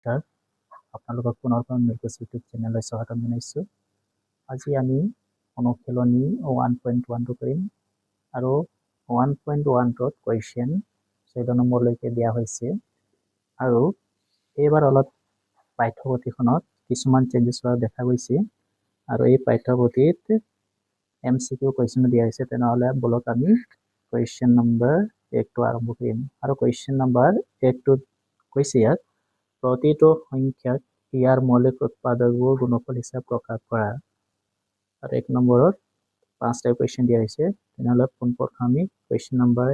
নমস্কাৰ, আপোনালোকক পুনৰ মিলকছ ইউটিউব চেনেললৈ স্বাগতম জনাইছোঁ। আজি আমি অনুশীলনী 1.1টো কৰিম আৰু 1.1টোত কুৱেশ্যন 14 নম্বৰলৈকে দিয়া হৈছে আৰু এইবাৰ অলপ পাঠ্যপুথিখনত কিছুমান চেঞ্জেছ হোৱা দেখা গৈছে আৰু এই পাঠ্যপুথিত MCQ কুৱেশ্যন দিয়া হৈছে। তেনেহ'লে বলক আমি কুৱেশ্যন নম্বৰ 1টো আৰম্ভ কৰিম আৰু কুৱেশ্যন নম্বৰ 1টোত কৈছে ইয়াত প্ৰতিটো সংখ্যাক ইয়াৰ মৌলিক উৎপাদকবোৰ গুণফল হিচাপে প্ৰকাশ কৰা। আৰু 1 নম্বৰত 5টা কুৱেশ্যন দিয়া হৈছে। তেনেহ'লে পোনপ্ৰথমে আমি কুৱেশ্যন নম্বৰ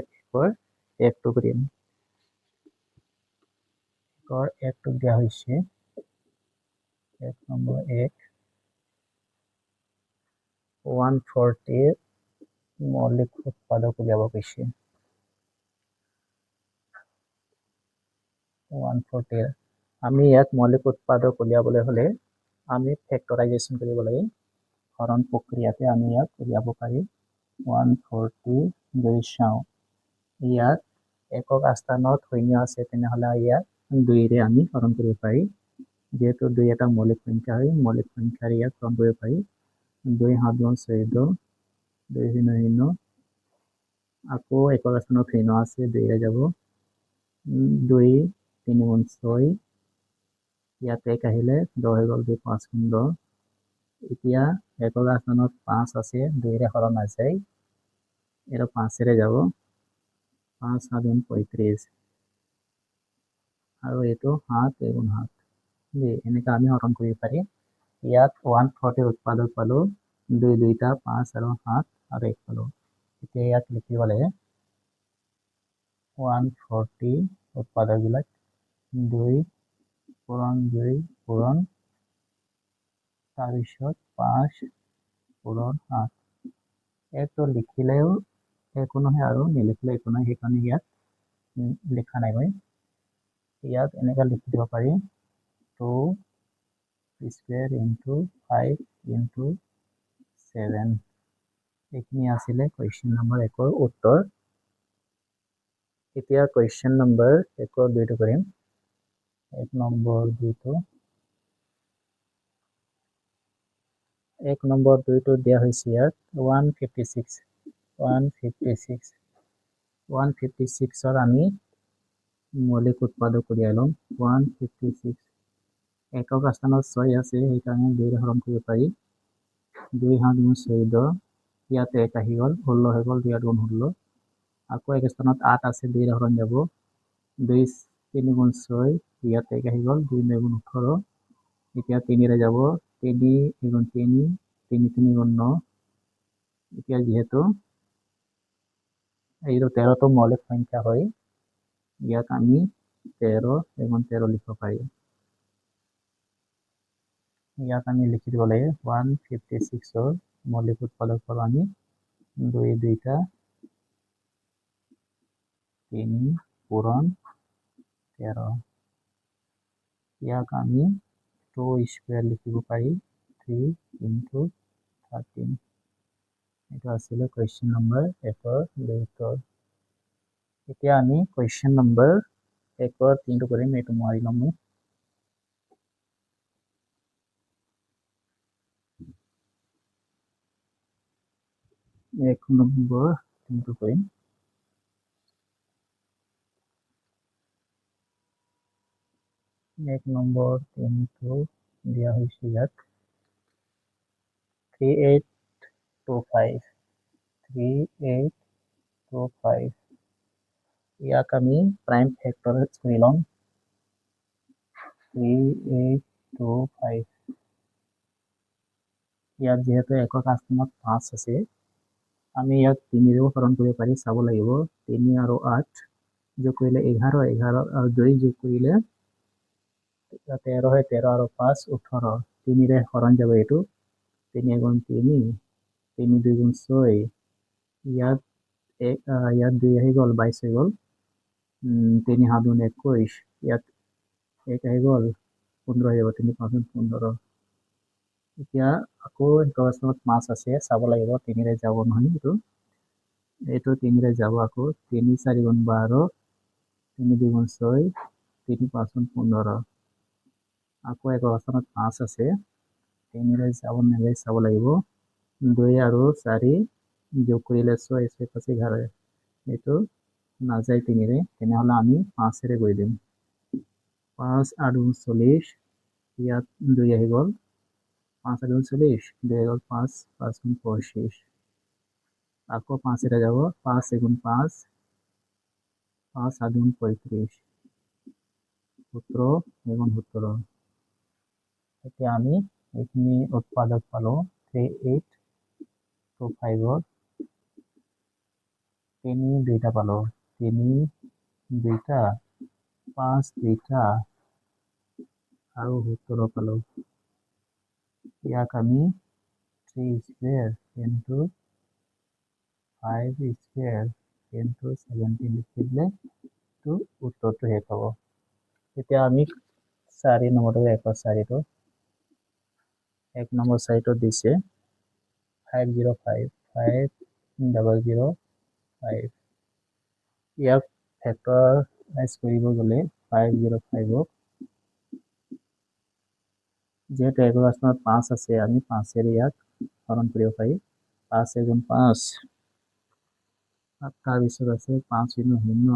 1টো কৰিম। 1টোত দিয়া হৈছে 1 নম্বৰ 140 মৌলিক উৎপাদক উলিয়াব কৈছে। 140 আমি ইয়াত মৌলিক উৎপাদক উলিয়াবলৈ হ'লে আমি ফেক্টৰাইজেশ্যন কৰিব লাগে। হৰণ প্ৰক্ৰিয়াতে আমি ইয়াত উলিয়াব পাৰি। 140 যদি চাওঁ ইয়াত একক স্থানত শূন্য আছে, তেনেহ'লে ইয়াত 2ৰে আমি হৰণ কৰিব পাৰি। যিহেতু 2 এটা মৌলিক সংখ্যা হয়, মৌলিক সংখ্যাৰে ইয়াত হৰণ কৰিব পাৰি। 2 7 গুণ 14, 2 শূন্য শূন্য, আকৌ একক স্থানত শূন্য আছে, 2ৰে যাব। 2 3 গুণ 6, ইয়াতে 1 আহিলে 10 হৈ গ'ল, 2 5 গুণ 10। এতিয়া একক স্থানত 5 আছে, 2ৰে হৰণ নাযায়, এটা 5ৰে যাব। 5 7 গুণ 35 আৰু এইটো 7 1 গুণ 7। এনেকৈ আমি হৰণ কৰিব পাৰি। ইয়াত 140 উৎপাদক পালোঁ, 2 2টা 5 আৰু 7 আৰু 1 পালোঁ। এতিয়া ইয়াত লিখিব লাগে 140 উৎপাদকবিলাক 2 পূৰণ 2 পূৰণ তাৰপিছত 5 পূৰণ 7। এইটো লিখিলেও একো নহয় আৰু নিলিখিলে একো নহয়, সেইকাৰণে ইয়াত লিখা নাই মই। ইয়াত এনেকৈ লিখি দিব পাৰি 2 স্কুৱেৰ ইনটু 5 ইনটু 7। এইখিনি আছিলে কুৱেশ্যন নম্বৰ 1ৰ উত্তৰ। এতিয়া কুৱেশ্যন নম্বৰ 1ৰ 2টো কৰিম। 1 নম্বৰ 2টো 1 নম্বৰ 2টো দিয়া হৈছে ইয়াত 156ৰ আমি মৌলিক উৎপাদক উলিয়াই ল'ম। 156 একক স্থানত 6 আছে, সেইকাৰণে 2ৰে হৰণ কৰিব পাৰি। 2 7 গুণ 14, ইয়াতে 1 আহি গ'ল, 16 হৈ গ'ল, 2 8 গুণ 16। আকৌ এক স্থানত 8 আছে, 2ৰে হৰণ যাব। 2 3 গুণ 6, ইয়াতে 1 আহি গ'ল, 2 9 গুণ 18। এতিয়া 3ৰে যাব, 3 গুণ 3, 3 3 গুণ 9। এতিয়া যিহেতু এই 13টো মৌলিক সংখ্যা হয়, ইয়াত আমি 13 লিখিব পাৰি। ইয়াত আমি লিখি দিব লাগে 156ৰ মৌলিক উৎপাদক পালোঁ আমি 2 2টা 3 পূৰণ 13। ইয়াক আমি 2 স্কুৱেৰ লিখিব পাৰি 3 ইনটু 13। এইটো আছিলে কুৱেশ্যন নম্বৰ 1ৰ 2টোৰ। এতিয়া আমি কুৱেশ্যন নম্বৰ 1ৰ 3টো কৰিম। এইটো মাৰি ল'ম মই। 1 নম্বৰ 3টো কৰিম। 1 নম্বৰ 3টো দিয়া হৈছে ইয়াত 3825। ইয়াক আমি প্ৰাইম ফেক্টৰাইজ কৰি ল'ম। 3825, ইয়াত যিহেতু একক স্থানত 5 আছে, আমি ইয়াক 3ৰেও হৰণ কৰিব পাৰি। চাব লাগিব 3 আৰু 8 যোগ কৰিলে 11, 11 আৰু 2 যোগ কৰিলে 13 হয়, 13 আৰু 5 18। 3ৰে হৰণ যাব এইটো, 3 গুণ 3, 3 2 গুণ 6, ইয়াত 2 আহি গ'ল, 22 হৈ গ'ল। 3 7 গুণ 21, ইয়াত 1 আহি গ'ল, 15 হৈ যাব, 3 5 গুণ 15। এতিয়া আকৌ একক স্থানত 5 আছে, চাব লাগিব 3ৰে যাব নহয়, এইটো 3ৰে যাব। আকৌ 3 4 গুণ 12, 3 2 গুণ 6, 3 5 গুণ 15। আকৌ একক স্থানত 5 আছে, 3 যাব নাযায় চাব লাগিব। 2 আৰু 4 যোগ কৰিলে 6, 6 5 11, এইটো নাযায় 3, তেনেহ'লে আমি 5 কৰি দিম। 5 আৰু 40, ইয়াত 2 আহি গ'ল, 5 আৰু 40, 2 গ'ল 5, 5 গুণ 25, আকৌ 5 যাব, 5 গুণ 5, 5 7 গুণ 35, 17 গুণ 17। এতিয়া আমি এইখিনি উৎপাদক পালো 3825, 3 2টা পালো, 3 2টা, 5 2টা আৰু 17 পালো। ইয়াক আমি 3 স্কোয়াৰ ইন্টু 5 স্কোয়াৰ ইন্টু 17 লিখি দিলে তো উত্তৰটো শেষ হ'ব। এতিয়া আমি 4 নম্বৰটো 1 নম্বৰ চাৰিটো দিছে 50550005। ইয়াক ফেক্টৰাইজ কৰিব গ'লে 505ক, যেহেতু একক স্থানত 5 আছে, আমি 5 ইয়াক হৰণ কৰিব পাৰি। 5 গুণ 5, তাৰপিছত আছে 5 শূন্য শূন্য,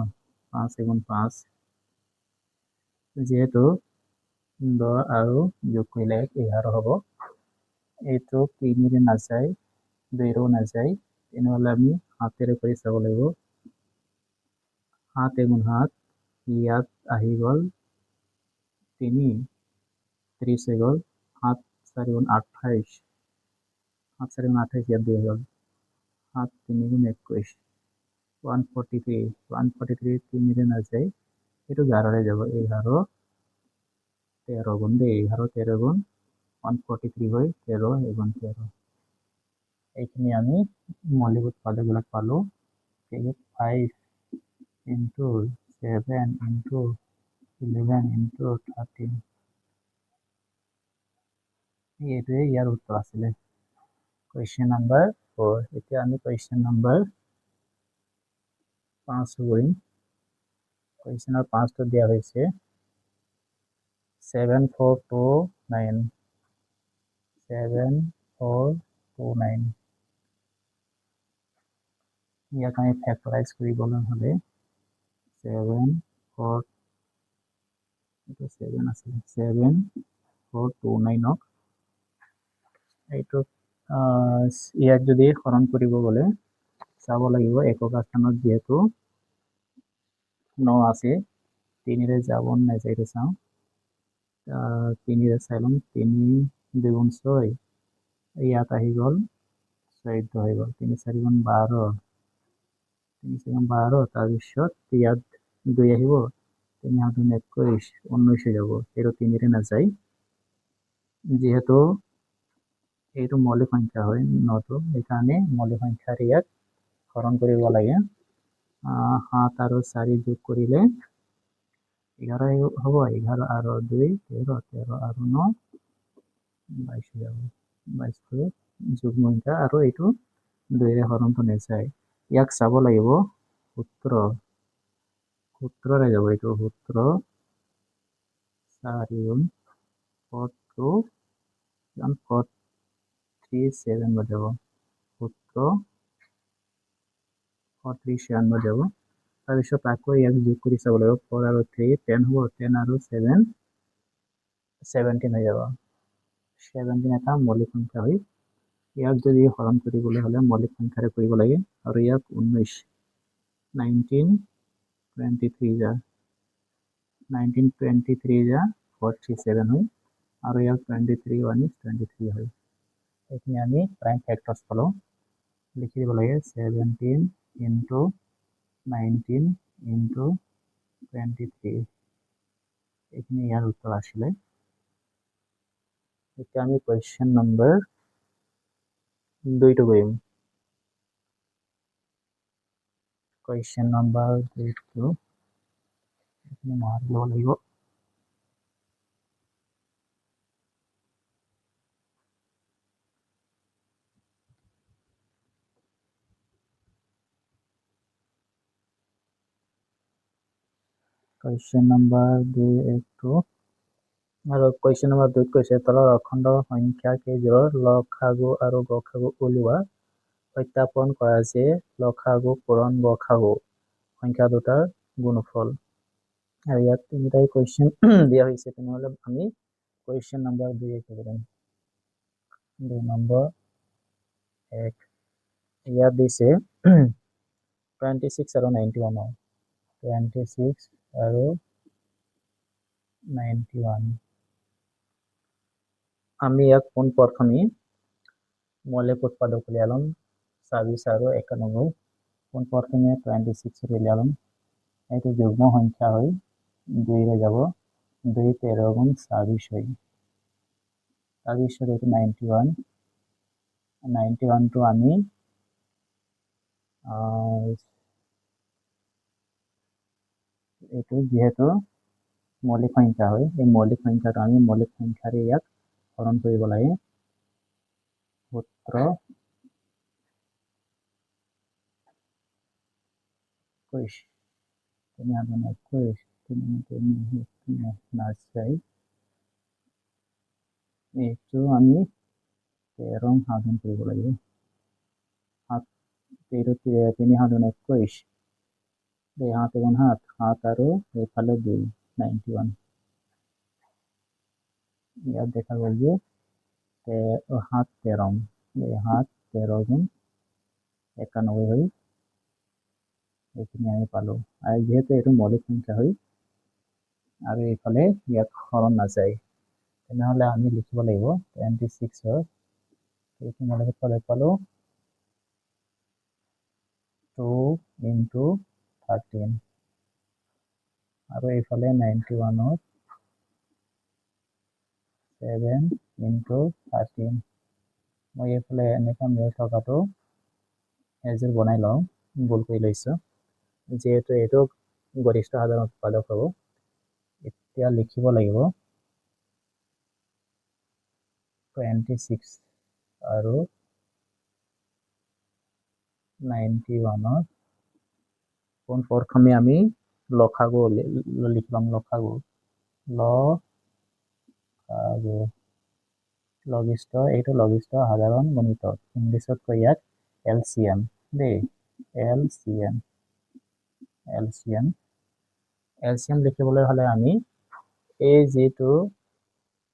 5 গুণ 5, যেহেতু 10 আৰু যোগ কৰিলে 11 হ'ব, এইটো 3 নাযায়, 2 নাযায়, তেনেহ'লে আমি 7 কৰি চাব লাগিব। 7 গুণ 7, ইয়াত আহি গ'ল 3, 30 হৈ গ'ল, 7 4 গুণ 28, 7 4 গুণ 28, ইয়াত 2 হৈ গ'ল, 7 3 গুণ 21, 143, 143 3 নাযায়, এইটো 11 যাব, 11 13 গুণ 11 13 গুণ 143 হয়, 13 গুণ 13। এইখিনি আমি মৌলিক উৎপাদকবিলাক পালো। 5 into 7 into 11 into 13, এইটোৱে ইয়াৰ উত্তৰ আছিলে। Question number 4। এতিয়া আমি কুৱেশ্যন নম্বৰ 5 কৰিম। কুৱেশ্যনৰ 5টো দিয়া হৈছে 7429, 7429। ইয়াক আমি ফেক্টৰাইজ কৰিবলৈ হ'লে 7 4, এইটো 7 আছিলে, 7429ক এইটো ইয়াক যদি হৰণ কৰিব গ'লে চাব লাগিব একক স্থানত যেহেতু 9 আছে, 3 যাব নাযায়, এইটো চাওঁ, 3 চাই ল'ম, 3 2 গুণ 6, ইয়াত আহি গ'ল 14 হৈ গ'ল, 3 4 গুণ 12, 3 4 গুণ 12, তাৰপিছত ইয়াত 2 আহিব, 3 7 গুণ 21, 19 হৈ যাব, এইটো 3 নাযায়, যেহেতু এইটো মৌলিক সংখ্যা হয় 9টো, সেইকাৰণে মৌলিক সংখ্যাৰ ইয়াক হৰণ কৰিব লাগে। 7 আৰু 4 যোগ কৰিলে 11 হ'ব, 11 আৰু 2 13, 13 আৰু 9 22 হৈ যাব, 22টো যুগ্ম সংখ্যা আৰু এইটো 2ৰে হৰণটো নাযায়। ইয়াক চাব লাগিব সূত্ৰৰে যাব, এইটো সূত্ৰ 4 গুণ 437 যাব, সূত্ৰ 437 যাব। তাৰপিছত আকৌ ইয়াক যোগ কৰি চাব লাগিব, 4 আৰু 3 10 হ'ব, 10 আৰু 7 17 হৈ যাব, 17 এটা মৌলিক সংখ্যা হয়। ইয়াক যদি হৰণ কৰিবলৈ হ'লে মৌলিক সংখ্যাৰে কৰিব লাগে, আৰু ইয়াক 19 1923 যা 1923 যা 437 হয়, আৰু ইয়াক 23 1 23 হয়। এইখিনি আমি প্ৰাইম ফেক্টৰছ পালোঁ, লিখি দিব লাগে 17 into 19 into 23, এইখিনি ইয়াৰ উত্তৰ আছিলে। এতিয়া আমি কুৱেশ্যন নম্বৰ 2টো কৰিম। কুৱেশ্যন নম্বৰ 2টো এইখিনি মাৰি ল'ব লাগিব। কুৱেশ্যন নম্বৰ 2 এইটো আৰু কুৱেশ্যন নম্বৰ 2 কৈছে তলৰ অখণ্ড সংখ্যা কেইযোৰৰ লসাগু আৰু গসাগু উলিওৱা সত্যাপন কৰা যে লসাগু পূৰণ গসাগু সংখ্যা দুটাৰ গুণফল। আৰু ইয়াত তিনিটাই কুৱেশ্যন দিয়া হৈছে, তেনেহ'লে আমি কুৱেশ্যন নম্বৰ 2 কৰিম। 2 নম্বৰ 1 ইয়াত দিছে 26 আৰু 91 26 আৰু 91 আমি ইয়াক পোনপ্ৰথমে মৌলিক উৎপাদক উলিয়ালাম 26 আৰু 91 পোনপ্ৰথমে 26 উলিয়ালাম, এইটো যুগ্ম সংখ্যা হয় 2 যাব 2 13 গুণ 26 হয়, তাৰপিছত এইটো 91টো আমি এইটো যেহেতু মৌলিক সংখ্যা হয়, এই মৌলিক সংখ্যাটো আমি মৌলিক সংখ্যাৰে ইয়াক হৰণ কৰিব লাগে। সূত্ৰ 21 এইটো আমি 13 সাধন কৰিব লাগিব। 3 সাধন 21 7 গুণ 7 7 আৰু এইফালে 2 91 ইয়াত দেখা গ'ল যে 7 13 7 13 গুণ 91 হয়, এইখিনি আমি পালো। আৰু যিহেতু এইটো মৌলিক সংখ্যা হয় আৰু এইফালে ইয়াত হৰণ নাযায়, তেনেহ'লে আমি লিখিব লাগিব 26 এইটো মৌলিক উৎপাদক পালো 2 into 13 আৰু এইফালে 91 7 into 13 মই এইফালে এনেকুৱা মিল থকাটো এযোৰ বনাই লওঁ, ভুল কৰি লৈছোঁ, যিহেতু এইটো গৰিষ্ঠ সাধাৰণ উৎপাদক হ'ব। এতিয়া লিখিব লাগিব 26 আৰু 91 পোনপ্ৰথমে আমি লসাগু লিখলাম, লসাগু লঘিষ্ঠ, এইটো লঘিষ্ঠ সাধাৰণ গুণিতক, ইংলিছত কয় ইয়াক LCM দেই, LCM লিখিবলৈ হ'লে আমি এই যিটো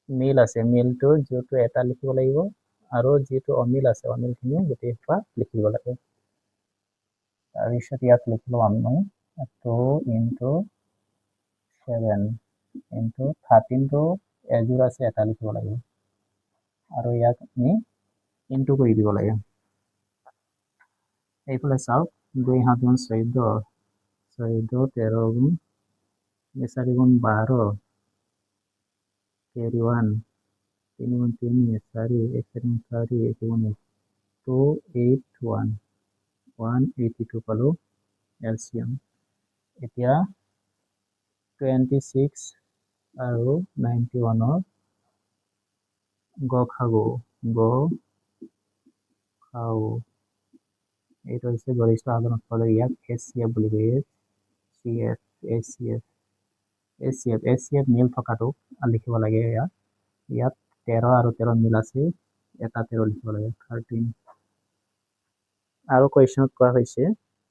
মিল আছে মিলটো যিটো এটা লিখিব লাগিব আৰু যিটো অমিল আছে অমিলখিনিও গোটেই সোপা লিখিব লাগে। তাৰপিছত ইয়াত লিখিলোঁ আমি 2 into 7 into 13টো এযোৰ আছে এটা লিখিব লাগিব আৰু ইয়াক আমি ইনটু কৰি দিব লাগে। এইফালে চাওক 2 7 গুণ 14 14 13 গুণ 4 গুণ 12 31 3 গুণ 3 4 1 গুণ 4 1 গুণ 1 281 182 পালো LCM। এতিয়া 26 আৰু 91 গসাগু এইটো হৈছে গৰিষ্ঠ সাধাৰণ উৎপাদক, ইয়াক SCF বুলি কয়, SCF মিল থকাটো লিখিব লাগে। ইয়াত 13 আৰু 13 মিল আছে, এটা 13 লিখিব লাগে 13। আৰু কুৱেশ্যনত কোৱা হৈছে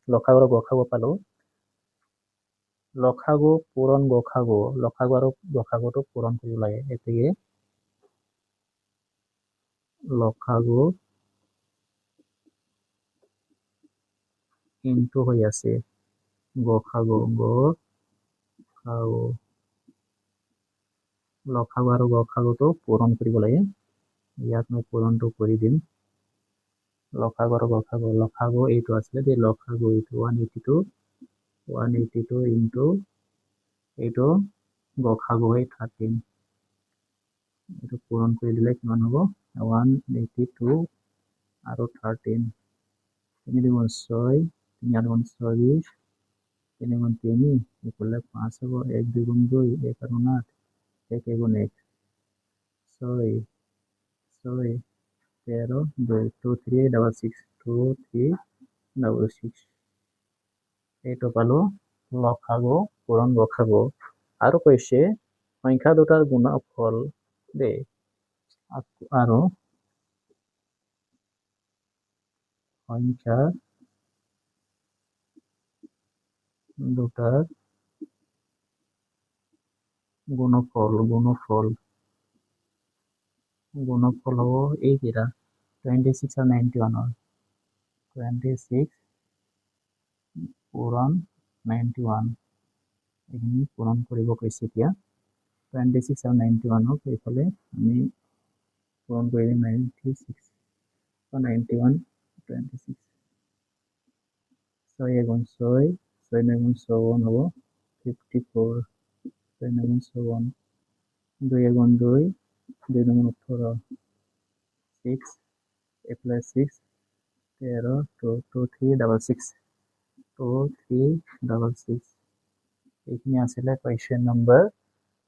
লসাগু আৰু গসাগু পালো, লসাগু পূৰণ গসাগু, লসাগু আৰু গসাগুটো পূৰণ কৰিব লাগে, গতিকে লসাগু ইনটু হৈ আছে গসাগু, লসাগু আৰু গসাগুটো পূৰণ কৰিব লাগে, ইয়াত মই পূৰণটো কৰি দিম। লসাগু আৰু গসাগু, লসাগু এইটো আছিলে দেই, লসাগু এইটো 182 ইনটু এইটো গসাগু হয় 13, এইটো পূৰণ কৰি দিলে কিমান হ'ব 182 আৰু 13 3 দুগুণ 6 3 8 গুণ 24 3 গুণ 3 এইফালে 5 হ'ব 1 2 গুণ 2 1 আৰু 8 1 গুণ 1 6 6 13 2 2 3 6 2 3 6 এইটো পালো লসাগু পূৰণ গসাগু। আৰু কৈছে সংখ্যা দুটাৰ গুণফল দেই আৰু সংখ্যা দুটাৰ গুণফল হ'ব এইকেইটা 26 আৰু 91 26 পূৰণ 91 এইখিনি পূৰণ কৰিব কৈছে এতিয়া 26 আৰু 91 এইফালে আমি পূৰণ কৰি দিম 96 91 26 6 এগুণ 6 6 এগুণ 54 হ'ব 54 6 এগুণ 54 2 এগুণ 2 2 দুগুণ 18 6 এইফালে 6 13 2 2 3 66 2 3 66 এইখিনি আছিলে কুৱেশ্যন নম্বৰ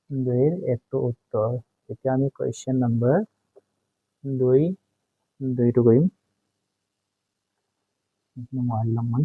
2ৰ এইটো উত্তৰ এতিয়া আমি কুৱেশ্যন নম্বৰ 2টো কৰিম এইখিনি মোহাৰি ল'ম মই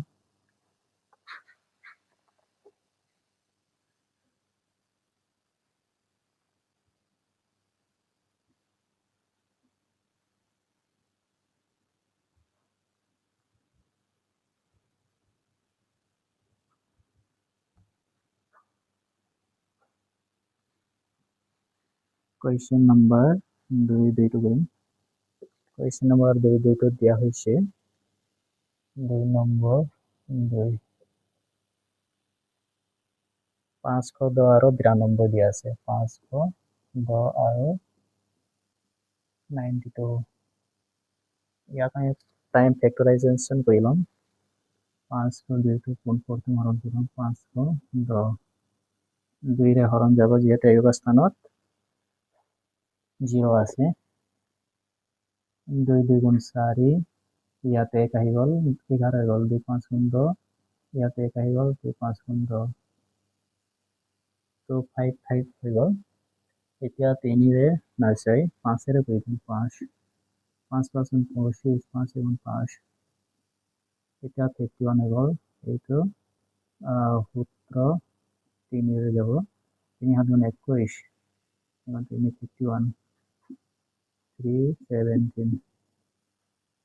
কুৱেশ্যন নম্বৰ 2টো কৰিম কুৱেশ্যন নম্বৰ 2টোত দিয়া হৈছে 2 নম্বৰ 2 510 আৰু 92 দিয়া আছে 510 আৰু 92 ইয়াক আমি টাইম ফেক্টৰাইজেশ্যন কৰি ল'ম 502টো পোনপৰটো হৰণ কৰিম 510 2ৰে হৰণ যাব যিহেতু এই স্থানত 0 আছে 2 2 গুণ 4 ইয়াতে 1 আহি গ'ল 11 হৈ গ'ল 2 5 গুণ 10 ইয়াতে 1 আহি গ'ল 2 5 গুণ 10 2 5 5 হৈ গ'ল এতিয়া 3ৰে নাযায় 5ৰে কৰি দিম 5 5 5 গুণ 25 5 গুণ 5 এতিয়া 51 হৈ গ'ল এইটো সূত্ৰ 3ৰে যাব 3 7 গুণ 21 3 51 317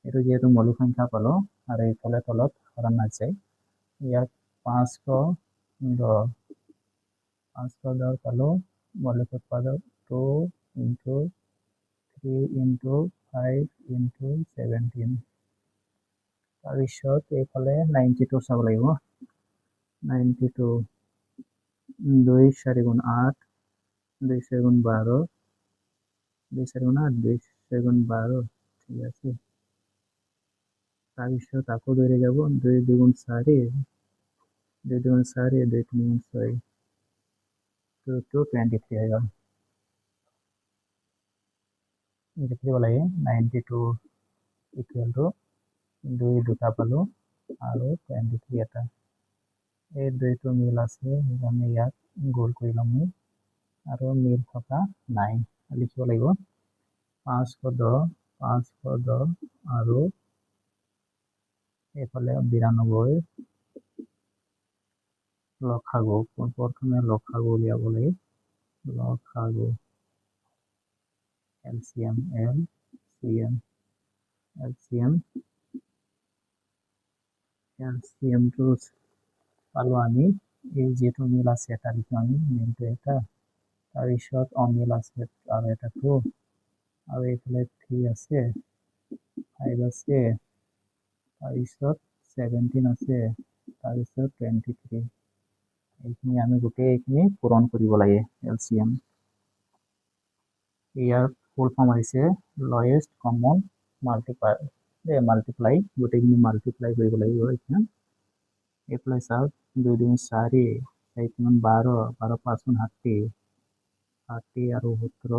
এইটো যিহেতু মৌলিক সংখ্যা পালো আৰু এইফালে তলত হৰণ নাযায় ইয়াত 510 পালো মৌলিক উৎপাদক 2 into 3 into 5 into 17 তাৰপিছত এইফালে 92 চাব লাগিব 92 2 4 গুণ 8 2 4 গুণ 12 2 4 গুণ 8 2 4 গুণ 12 ঠিক আছে তাৰপিছত আকৌ 2ৰে যাব 2 2 গুণ 4 2 2 গুণ 4 2 3 গুণ 6 2 23 হৈ গ'ল লিখিব লাগে 92 ইকুৱেল টু 2 দুটা পালো আৰু 23 এটা এই 2টো মিল আছে সেইকাৰণে ইয়াক গোল কৰি ল'ম আৰু মিল থকা নাই লিখিব লাগিব 510 আৰু এইফালে 92 লসাগু প্ৰথমে লসাগু উলিয়াব লাগে লসাগু LCM টো পালো আমি এই যিটো মিল আছে এটা লিখো আমি মিলটো এটা তাৰপিছত অমিল আছে আৰু এটা 2 আৰু এইফালে 3 আছে 5 আছে তাৰপিছত 17 আছে তাৰপিছত 23 এইখিনি আমি গোটেইখিনি পূৰণ কৰিব লাগে LCM ইয়াৰ ফুল ফৰ্ম হৈছে লয়েষ্ট কমন মাল্টিপ্লাই গোটেইখিনি মাল্টিপ্লাই কৰিব লাগিব এতিয়া এইফালে চাওক 2 2 4 4 3 12 12 5 60 60 আৰু 17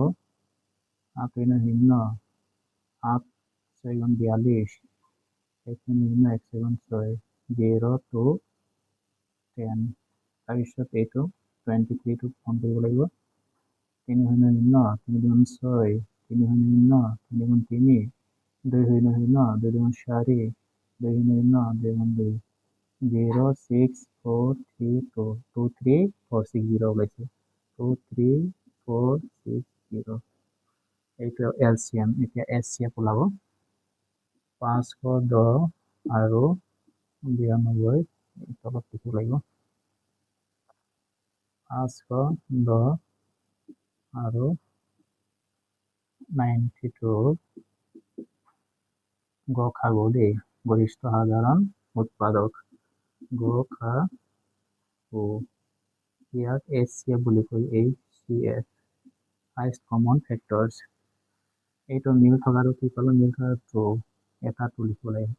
8 9 শূন্য 8 6 42 1 শূন্য 1 7 6 0 2 10 তাৰপিছত এইটো 23টো ফোন কৰিব লাগিব 3 শূন্য শূন্য 3 দুগুণ 6 3 শূন্য শূন্য 3 গুণ 3 2 শূন্য শূন্য 2 দুগুণ 4 2 শূন্য শূন্য 2 গুণ 2 0 6 4 3 2 2 3 4 6 0 ওলাইছে 2 3 460 এইটো এলচিএম এতিয়া এচচিএফ ওলাব 510 আৰু 92 তলত লিখিব লাগিব 510 আৰু 92 গসাগু দেই গৰিষ্ঠ সাধাৰণ উৎপাদক গসাগু ইয়াক HCF বুলি কয় HCF হাইষ্ট কমন ফেক্টৰ্ছ এইটো মিল থকাটো কি পালো মিল থকা ট্ৰু এটা টু লিখিব লাগিব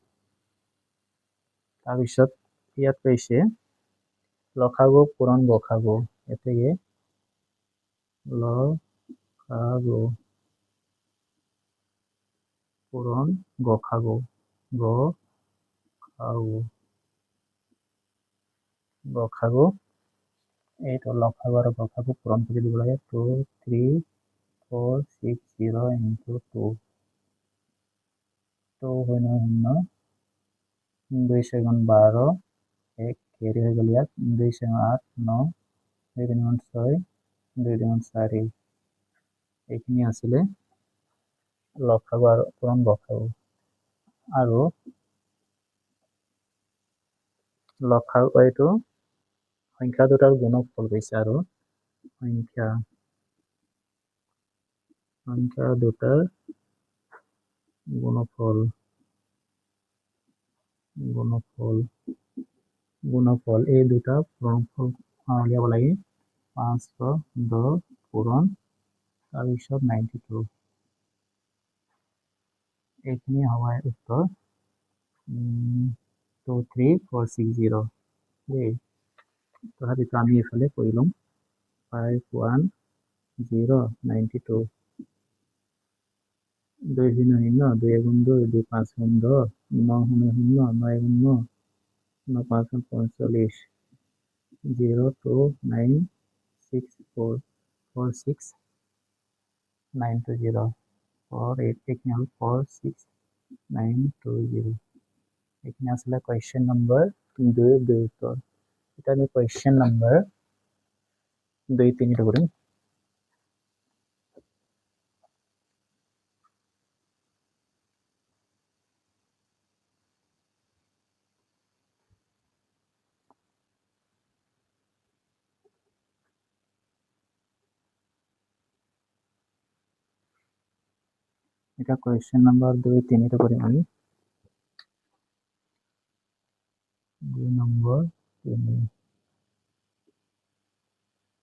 তাৰপিছত ইয়াত কৈছে লসাগু পূৰণ গসাগু এতেকে লসাগু পূৰণ গসাগু গসাগু এইটো লসাগু আৰু গসাগু পূৰণ কৰি দিব লাগে 23460 into 2 শূন্য শূন্য 2 7 12 এক কেৰি হৈ গ'ল ইয়াত 2 7 8 9 2 3 6 2 3 4 এইখিনি আছিলে লসাগু আৰু পূৰণ গসাগু আৰু লসাগু এইটো সংখ্যা দুটাৰ গুণফল কৈছে আৰু সংখ্যা দুটাৰ গুণফল এই দুটা পূৰণফল উলিয়াব লাগে 510 পূৰণ তাৰপিছত 92 এইখিনি হয় উত্তৰ 23460 দেই তথাপিতো আমি এইফালে কৰি ল'ম 51092 2 শূন্য শূন্য 2 গুণ 2 2 5 গুণ 10 9 শূন্য শূন্য 9 গুণ 9 9 5 গুণ 45 02964 46920 এইখিনি হ'ল 46920 এইখিনি আছিলে কুৱেশ্যন নম্বৰ 2 উত্তৰ এতিয়া আমি কুৱেশ্যন নম্বৰ 2 3 কৰিম এটা কুৱেশ্যন নম্বৰ 2 3 কৰিম আমি 2 নম্বৰ 3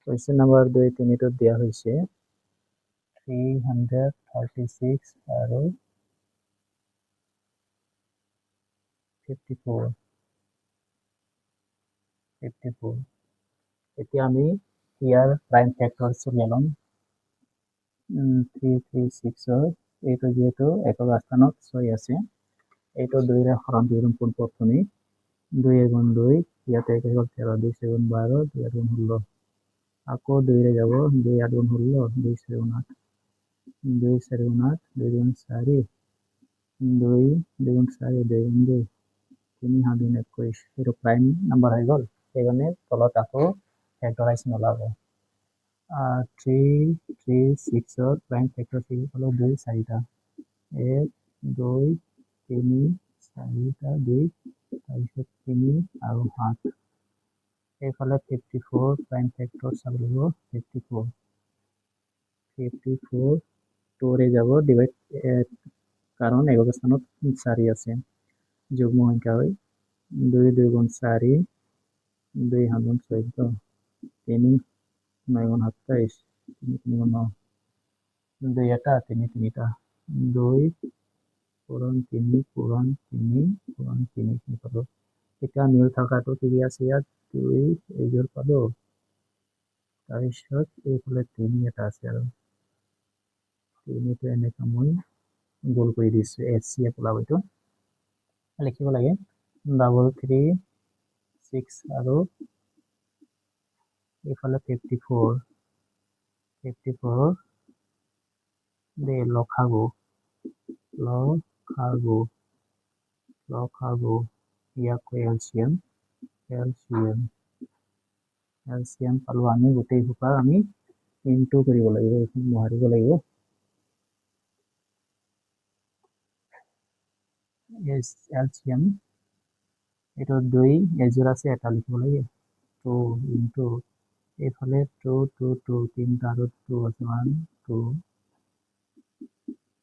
কুৱেশ্যন নম্বৰ 2 3 দিয়া হৈছে 336 আৰু 54 এতিয়া আমি ইয়াৰ প্ৰাইম ফেক্টৰছ উলিয়াই ল'ম 336 এইটো যেহেতু একক স্থানত 6 আছে এইটো 2 ৰে হৰণ কৰিম পোনপ্ৰথমে 2 গুণ 2 ইয়াতে হৈ গ'ল 13 2 7 12 2 গুণ 16 আকৌ 2 ৰে যাব 2 8 গুণ 16 2 4 গুণ 8 2 4 গুণ 8 2 গুণ 4 2 গুণ 4 2 গুণ 2 3 7 গুণ 21 এইটো প্ৰাইম নাম্বাৰ হৈ গ'ল সেইকাৰণে তলত আকৌ ফেক্টৰাইজ নলাব 336 প্ৰাইম ফেক্টৰ কি হলো 2 4টা 1 2 3 4টা 2 তাৰপিছত 3 আৰু 7 এইফালে 54 প্ৰাইম ফেক্টৰ চাব লাগিব 54 2 ৰে যাব ডিভাইড কাৰণ একক স্থানত 4 আছে যুগ্ম সংখ্যা হয় 2 2 গুণ 4 2 7 গুণ 14 3 9 গুণ 27 3 গুণ 9 2 এটা 3 3টা 2 পূৰণ 3 পূৰণ 3 পূৰণ 3 পালো এতিয়া মিল থকাটো কি আছে ইয়াত 2 এইযোৰ পালো তাৰপিছত এইফালে 3 এটা আছে আৰু 3টো এনেকৈ মই গোল কৰি দিছোঁ HCF ওলাব এইটো লিখিব লাগে 336 আৰু এইফালে 54 দে লসাগু ইয়াক কয় এলচিএম পালো আমি গোটেই সোপা আমি ইনটু কৰিব লাগিব, এইখিনি মোহাৰিব লাগিব। এলচিএম এইটো 2 এযোৰ আছে, এটা লিখিব লাগে 2 ইনটু এইফালে 2 2 2 তিনিটা আৰু 2 আছে 1 2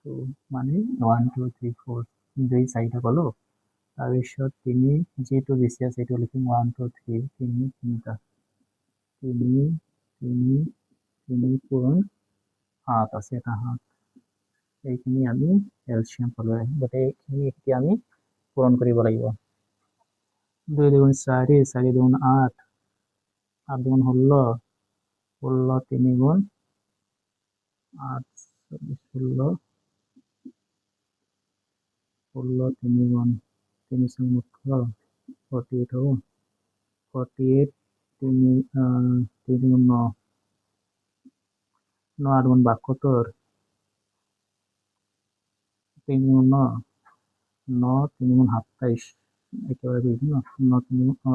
2 মানে 1 2 3 4 2 4টা পালো। তাৰপিছত 3 যিটো বেছি আছে এইটো লিখিম 1 2 3 3 তিনিটা 3 3 3 পূৰণ 7 আছে, এটা 7। এইখিনি আমি এলচিএম পালো। গোটেইখিনি এতিয়া আমি পূৰণ কৰিব লাগিব। 2 2 4 4 2 8 8 2 16 16 3 গুণ 8 16 16 3 গুণ 3 4 18 48 হ'ব। 48 3 3 গুণ 9 9 8 গুণ 72 3 গুণ 9 9 3 গুণ 27 একেবারে বুঝি না 9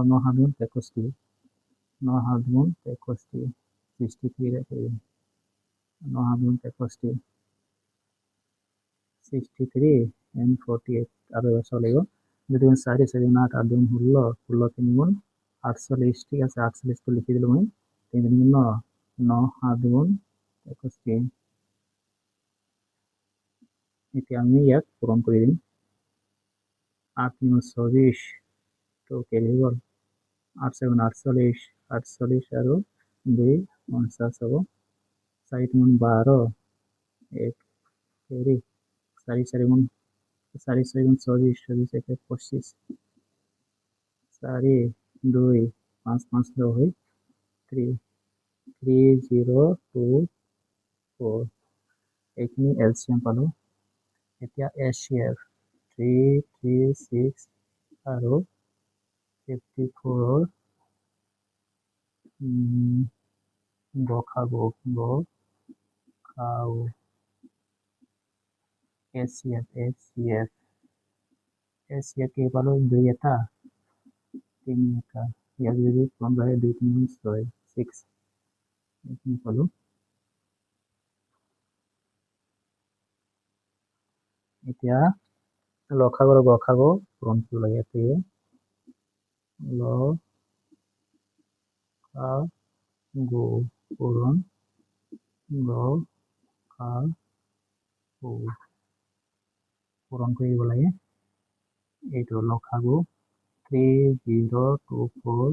9 7 গুণ 63 9 7 গুণ 63 63 রেখে 9 7 গুণ 63 63 and 48 আর এবার চলে গো 2 গুণ 4 4 গুণ 8 8 গুণ 16 16 3 গুণ 48 ঠিক আছে 48 তো লিখে দিলাম আমি 3 গুণ 9 9 7 গুণ 63 এটা আমি ইয়াক পূরণ করে দিই 8 3 24 তো কেটে গেল 8 7 48 48 আর 2 49 হবো 4 3 12 1 4 4 4 গুণ 4 6 গুণ 24 24 1 25 4 2 5 5 হয় 3 3 0 2 4 এইখিনি এলচিএম পালো। এতিয়া এচিএফ 3 3 6 আৰু 54 গসাগু এচিএফ এচিএফ এচিএফ কি পালো 2 এটা 3 এটা ইয়াক যদি পূৰণ কৰে 2 3 6 6 এইখিনি পালো। এতিয়া লসাগু আৰু গসাগু পূৰণ কৰিব লাগে। ইয়াতে লসাগু পূৰণ গসাগু পূৰণ কৰিব লাগে। এইটো লসাগু 3024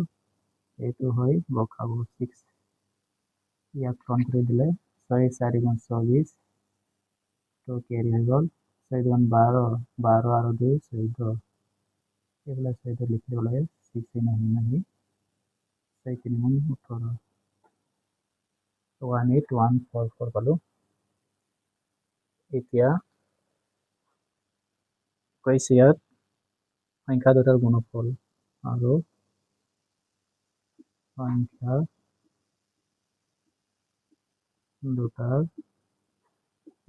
এইটো হয় লসাগু 6 ইয়াক পূৰণ কৰি দিলে 6 4 গুণ 24 তো কেৰি হৈ গ'ল 6 গুণ 12 12 আৰু 2 14 এইবিলাক 14 লিখি দিব লাগে 6 নাহি 6 3 গুণ 18 18144 পালো। এতিয়া কৈছে ইয়াত সংখ্যা দুটাৰ গুণফল আৰু সংখ্যা দুটাৰ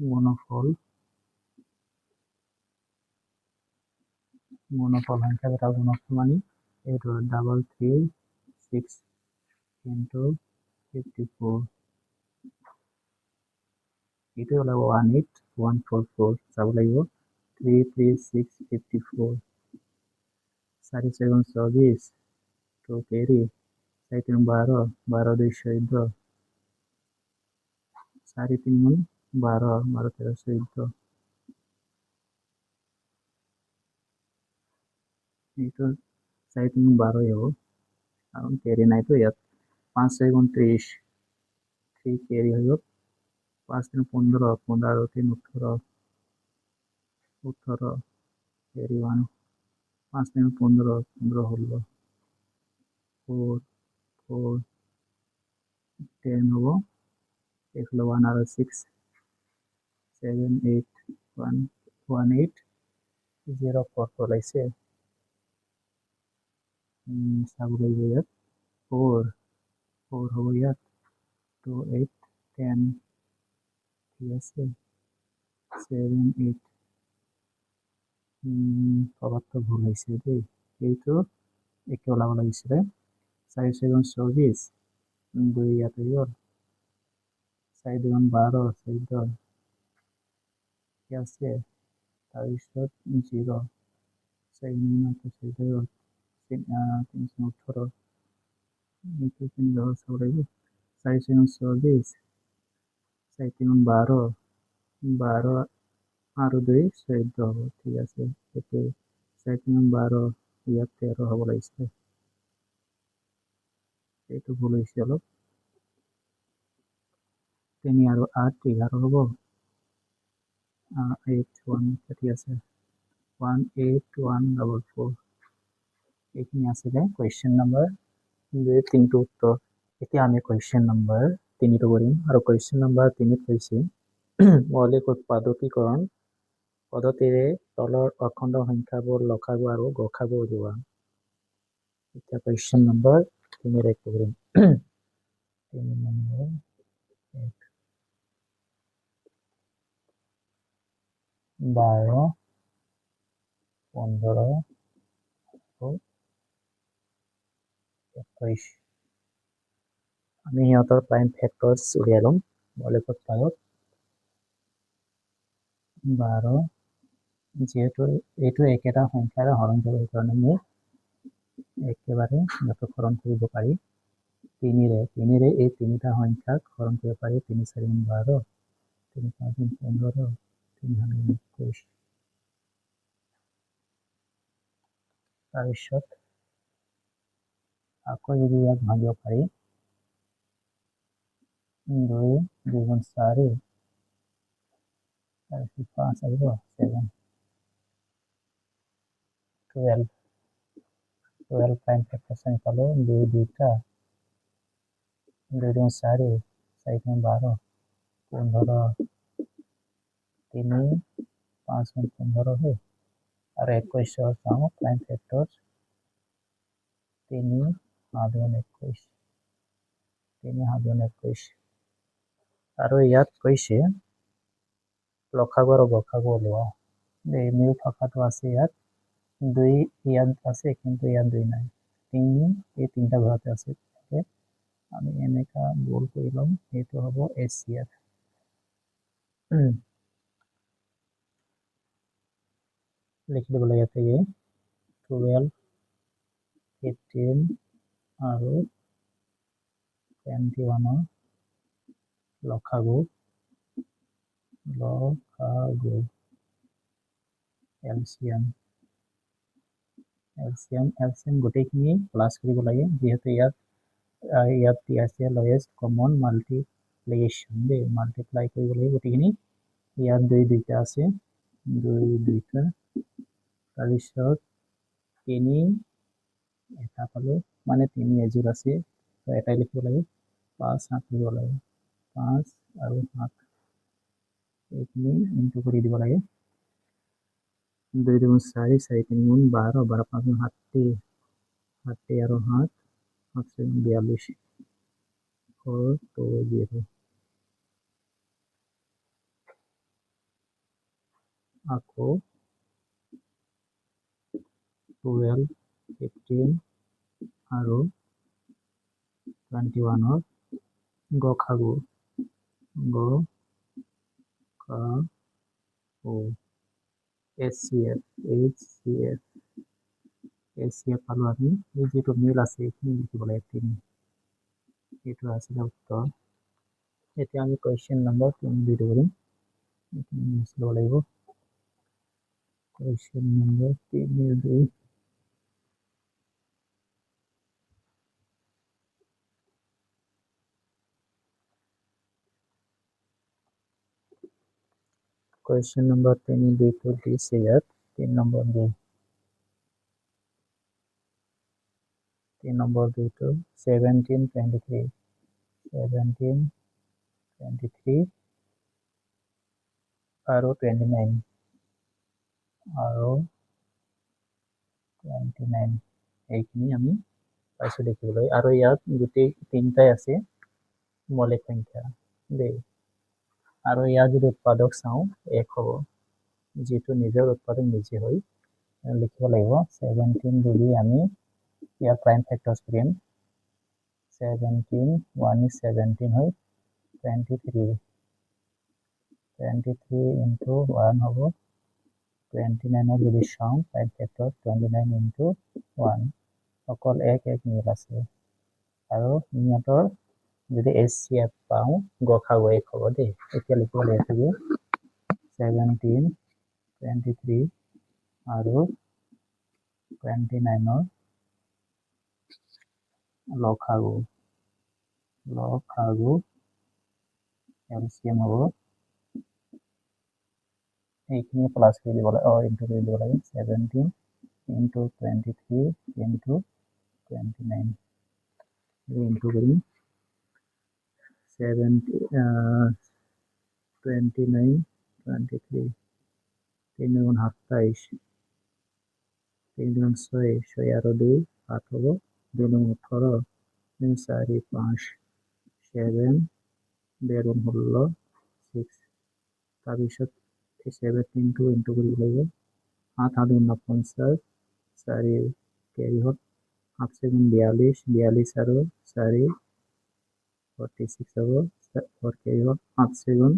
গুণফল সংখ্যা দুটাৰ গুণফল মানে এইটো 336 into 54 এইটো ওলাব 18144 চাব লাগিব 33654 4 4 গুণ 24 তো কেৰি 4 3 12 12 2 14 4 3 গুণ 12 12 13 14 এইটো 4 3 গুণ 12 হ'ব কারণ কেরি নাই তো ইয়াত 5 6 গুণ 30 3 কেরি হৈ গ'ল 5 3 15 15 আৰু 3 18 18 কেরি 1 5 3 15 15 হলো 4 4 10 হ'ব এইফালে 1 আৰু 6 7 8 1 1 8 0 4 ওলাইছে চাব লাগিব ইয়াত 4 4 হ'ব ইয়াত 2 8 10 ঠিক আছে 7 8 কবারতো ভুল হয়েছে দেই এইটো একে ওলাব লাগিছিলে 4 7 24 2 ইয়াতে গ'ল 4 দুগুণ 12 14 কি আছে তাৰপিছত 0 4 14 318 এইটো কেনেকৈ চাব লাগিব 4 24 4 12 12 আৰু 2 14 হ'ব ঠিক আছে এতিয়া 4 12 ইয়াত 13 হ'ব লাগিছিলে এইটো ভুল হৈছে অলপ 3 আৰু 8 11 হ'ব 81 ঠিক আছে 18144 এইখিনি আছিলে কুৱেশ্যন নম্বৰ 2 3টো উত্তৰ এতিয়া আমি কুৱেশ্যন নম্বৰ 3টো কৰিম আৰু কুৱেশ্যন নম্বৰ 3ত হৈছে মৌলিক উৎপাদকীকৰণ পদ্ধতিৰে তলৰ অখণ্ড সংখ্যাবোৰ লসাগু আৰু গসাগু উলিওৱা এতিয়া কুৱেশ্যন নম্বৰ 3 কৰিম 3 নম্বৰ 12 15 21 আমি সিহঁতৰ প্ৰাইম ফেক্টৰ্ছ উলিয়াই ল'ম মৌলিক উৎপাদক 12 যিহেতু এইটো একেটা সংখ্যাৰে হৰণ কৰিব সেইকাৰণে আমি একেবাৰে সিহঁতক হৰণ কৰিব পাৰি 3ৰে এই তিনিটা সংখ্যাক হৰণ কৰিব পাৰি 3 4 12 3 5 15 321 তাৰপিছত আকৌ যদি ইয়াক ভাঙিব পাৰি 2 2 4 তাৰপিছত 5 আহিব 7 12 প্ৰাইম ফেক্টৰ্ছ আমি পালোঁ 2 2টা 2 2 4 4 12 15 3 5 15 হয় আৰু 21 চাওঁ প্ৰাইম ফেক্টৰ্ছ 3 7 21 3 7 21 আৰু ইয়াত কৈছে লসাগু আৰু গসাগু উলিওৱা এই মিল থকাটো আছে ইয়াত 2 ইয়াত আছে কিন্তু ইয়াত 2 নাই 3 এই তিনিটা ঘৰতে আছে আমি এনেকা গোল কৰি ল'ম এইটো হ'ব HCF লিখি দিব লাগে ইয়াতে 12 15 আৰু 21 লসাগু LCM গোটেইখিনি প্লাছ কৰিব লাগে যিহেতু ইয়াত দিয়া আছে লয়েষ্ট কমন মাল্টিপ্লিকেশ্যন দেই মাল্টিপ্লাই কৰিব লাগে গোটেইখিনি ইয়াত 2 2টা আছে 2 2টা তাৰপিছত 3 এটা পালোঁ মানে 3 এযোৰ আছে এটাই লিখিব লাগে 5 7 লিখিব লাগে 5 আৰু 7 এইখিনি ইনটু কৰি দিব লাগে 2 2 4 4 3 12 12 5 70 70 আৰু 7 42 4 2 0 আকৌ 12 15 আৰু 21 গসাগু HCF পালোঁ আমি এই যিটো মিল আছে এইখিনি লিখিব লাগে 3 এইটো আছিলে উত্তৰ এতিয়া আমি কুৱেশ্যন নম্বৰ 3 দি কৰিম এইখিনি লিখি ল'ব লাগিব question number 3 Question number 10 to this year. 3 number 2. 3 number 2 to 17 23. 17 23 আৰু 29 আৰু 29 এইখিনি আমি পাইছোঁ দেখিবলৈ আৰু ইয়াত গোটেই তিনিটাই আছে মৌলিক সংখ্যা দেই আৰু ইয়াৰ যদি উৎপাদক চাওঁ 1 হ'ব যিটো নিজৰ উৎপাদক নিজে হয় লিখিব লাগিব 17 যদি আমি ইয়াৰ প্ৰাইম ফেক্টৰ্ছ কৰিম 17 1 is 17 হয় 23 into 1 হ'ব 29 যদি চাওঁ 5 ফেক্টৰ 29 into 1 অকল এক মিল আছে আৰু ইহঁতৰ যদি HCF পাওঁ গসাগু 1 হ'ব দেই এতিয়া লিখিব লাগিব 17 23 আৰু 29 লসাগু LCM হ'ব এইখিনি প্লাস কৰি দিব লাগে ইনটু কৰি দিব লাগে 17 into 23 into 29 ইনটু কৰিম 29 23 3 গুণ 27 3 গুণ 6 আৰু 2 7 হ'ব 2 গুণ 18 3 4 5 7 2 গুণ 16 6 তাৰপিছত 17 ইনটু কৰিব লাগিব 7 7 গুণ 50 4 কেৰি হ'ল 7 7 42 42 আৰু 4 46 হ'ব 4 কেৰি হ'ল 7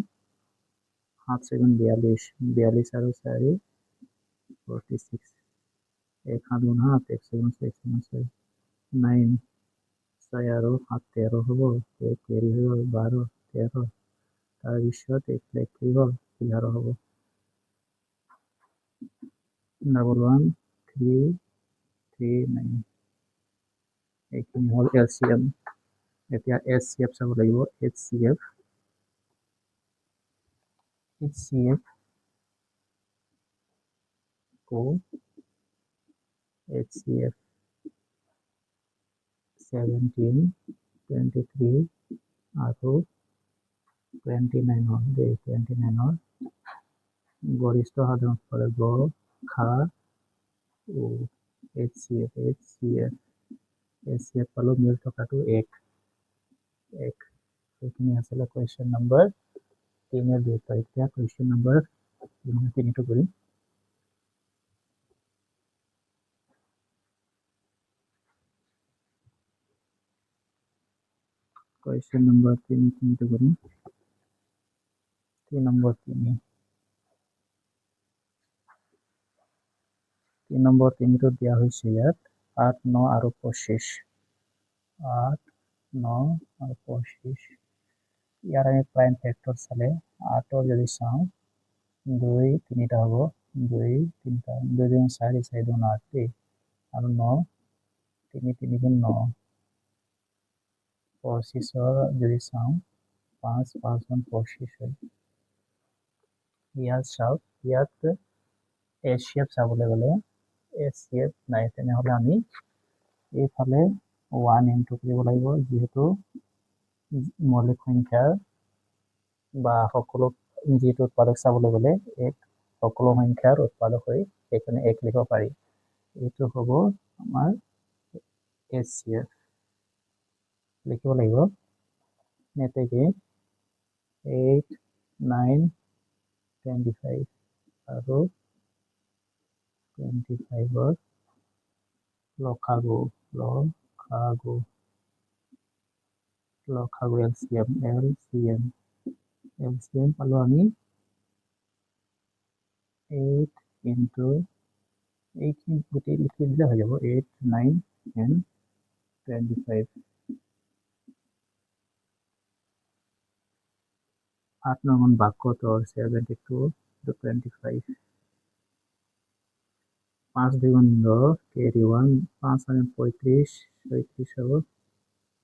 7 42 42 আৰু 4 46 1 7 গুণ 7 1 7 6 6 9 6 আৰু 7 13 হ'ব 1 কেৰি হ'ল 12 13 তাৰপিছত 1 প্লেট কি হ'ল 11 হ'ব 1 3 3 9 এইখিনি হ'ল LCM এতিয়া HCF চাব লাগিব HCF HCF 17 23 আৰু 29 হ'ল দেই 29 গৰিষ্ঠ সাধাৰণ ফলে গ খা ও HCF পালো মিল থকাটো 1 এইখিনি আছিলে কুৱেশ্যন নম্বৰ 3 2 এতিয়া কুৱেশ্যন নম্বৰ 3 টো কৰিম কুৱেশ্যন নম্বৰ 3 টো কৰিম 3 নম্বৰ 3 নম্বৰ 3 টো দিয়া হৈছে ইয়াত 8 9 আৰু 25 8 9 আৰু 25 ইয়াৰ আমি প্ৰাইম ফেক্টৰ চালে 8 যদি চাওঁ 2 3টা হ'ব 2 3টা 2 গুণ 4 4 গুণ 8 আৰু 9 3 3 গুণ 9 25 যদি চাওঁ 5 5 গুণ 25 হয় ইয়াত চাওক ইয়াত HCF চাবলৈ গ'লে HCF নাই তেনেহ'লে আমি এইফালে 1 ইনটু কৰিব লাগিব যেহেতু মৌলিক সংখ্যাৰ বা সকলো যিটো উৎপাদক চাবলৈ গ'লে এক সকলো সংখ্যাৰ উৎপাদক হৈ সেইকাৰণে 1 লিখিব পাৰি এইটো হ'ব আমাৰ HCF লিখিব লাগিব নেতেকে 8 9 25 আৰু 25 লসাগু LCM পালো আমি 8 into 8 গোটেই লিখি দিলে হৈ যাব 8 9 and 25 8 9 72 72 to 25 5 2 10 carry 1 5 9 35 35 হ'ব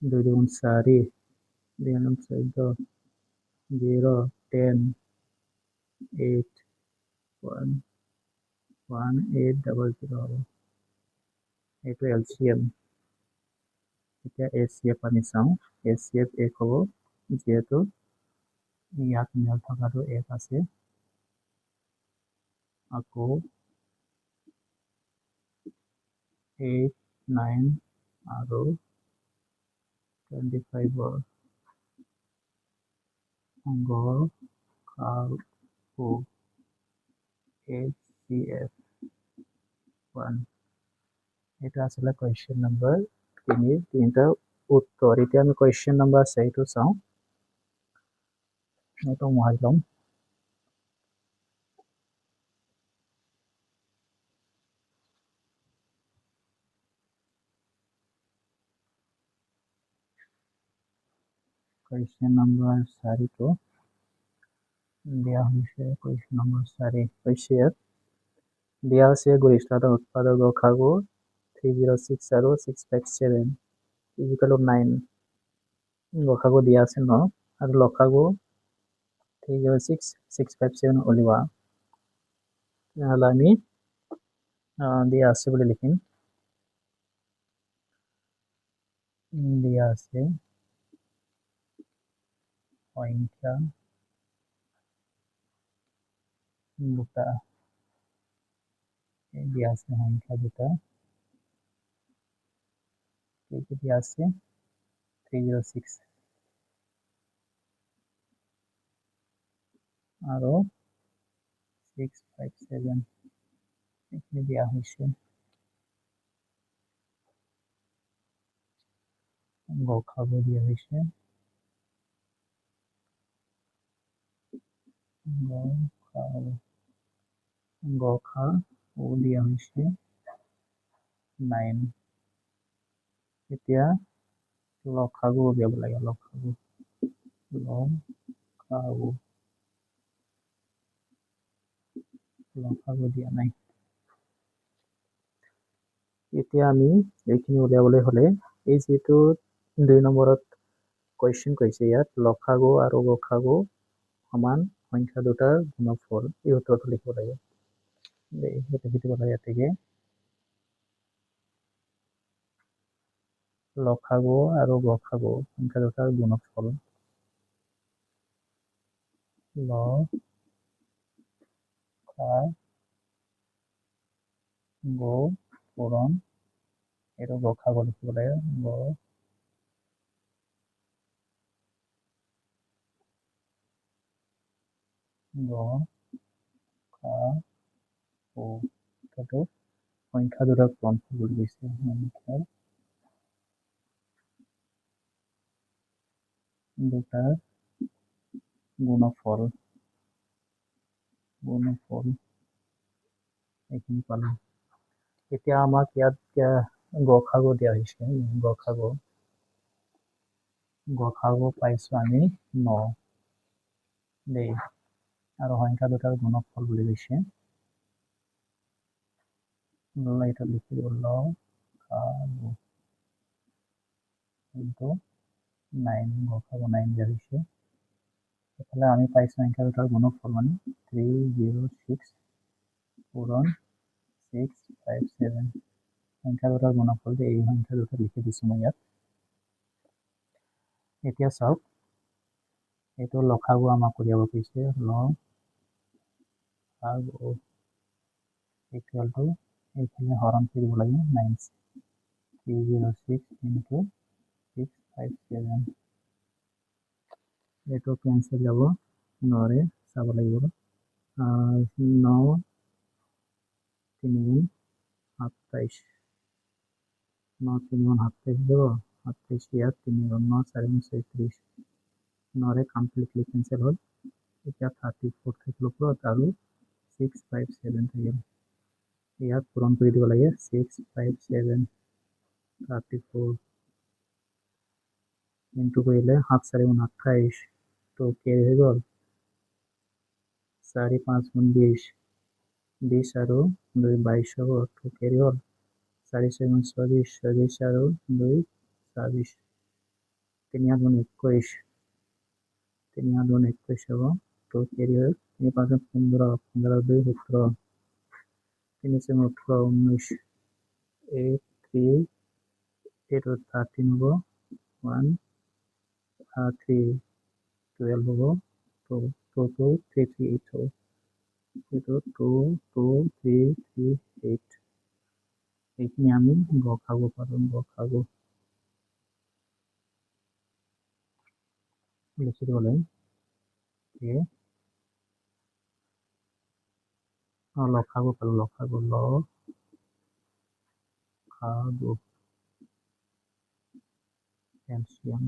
2 2 4 2 14 0 10 8 1 1 8 0 হ'ব এইটো LCM এতিয়া HCF আমি চাওঁ HCF 1 হ'ব যেহেতু ইয়াত মিল থকাটো 1 আছে আকৌ 8 9 আৰু 25 HCF 1 এটা আসলে কোয়েশ্চন নাম্বাৰ 3 তিনটা উত্তৰ এটা আমি কোয়েশ্চন নাম্বাৰ 4 চাওঁ এইটো মোহাৰি ল'ম। কুৱেশ্যন নম্বৰ 4টো দিয়া হৈছে। কুৱেশ্যন নম্বৰ 4 হৈছে দিয়া আছে গৰিষ্ঠতা উৎপাদক গসাগু 306 আৰু 657 ইকুৱেল টু 9 গসাগু দিয়া আছে ন আৰু লসাগু 306 657 উলিওৱা। তেনেহ'লে আমি দিয়া আছে বুলি লিখিম। দিয়া আছে সংখ্যা দুটা দিয়া আছে সংখ্যা দুটা দিয়া আছে 306 আৰু 657 এইখিনি দিয়া হৈছে। গসাগু দিয়া হৈছে গসাগু দিয়া হৈছে 9। এতিয়া লসাগু উলিয়াব লাগে। লসাগু দিয়া নাই। এতিয়া আমি এইখিনি উলিয়াবলৈ হ'লে এই যিটো 2 নম্বৰত কুৱেশ্যন কৈছে ইয়াত লসাগু আৰু গসাগু সমান সংখ্যা দুটাৰ গুণফল এই উত্তৰটো লিখিব লাগে। সেইটো লিখিব লাগে ইয়াতে লসাগু আৰু গসাগু সংখ্যা দুটাৰ গুণফল লসাগু পূৰণ এইটো গসাগু লিখিব লাগে। গসাগু সংখ্যা দুটাৰ গুণফল বুলি কৈছে। সংখ্যা দুটাৰ গুণফল এইখিনি পালো। এতিয়া আমাক ইয়াত গসাগু দিয়া হৈছে। গসাগু পাইছো আমি 9 দেই আৰু সংখ্যা দুটাৰ গুণফল বুলি কৈছে। এটা লিখি দিব লসাগু ইনটু 9 গসাগু 9 দিয়া হৈছে। এফালে আমি পাইছো সংখ্যা দুটাৰ গুণফল মানে 306 পূৰণ 657 সংখ্যা দুটাৰ গুণফল এই সংখ্যা দুটা লিখি দিছো মই ইয়াত। এতিয়া চাওক এইটো লসাগু আমাক উলিয়াব কৈছে। লসাগু ইকুৱেল টু এইখিনি হৰণ কৰিব লাগে 306 ইনটু 657 এইটো কেঞ্চেল যাব নৰে চাব লাগিব। 9 3 গুণ 27 9 3 গুণ 27 যাব 27 ইয়াত 3 গুণ 9 4 গুণ 36 নৰে কমপ্লিটলি কেঞ্চেল হ'ল। এতিয়া 34 থাকিল ওপৰত আৰু 657 থাকিল। ইয়াত পূৰণ কৰি দিব লাগে 657 34 ইনটু কৰিলে 7 4 গুণ 28 তো কেৰি হৈ গ'ল 4 5 গুণ 20 20 আৰু 2 22 হ'ব তো কেৰি হ'ল 4 6 গুণ 24 24 আৰু 2 26 3 গুণ 21 3 গুণ 21 হ'ব তো কেৰি হ'ল 3 5 15 15 2 17 3 7 18 19 8 3 8 13 হ'ব 1 3 12 হ'ব তো 2 3 3 8 হ'ব এইটো 2 2 3 3 8 এইখিনি আমি গসাগু পালো। গসাগু লিখি দিব লাগে লসাগু পালো। লসাগু ক্যালসিয়াম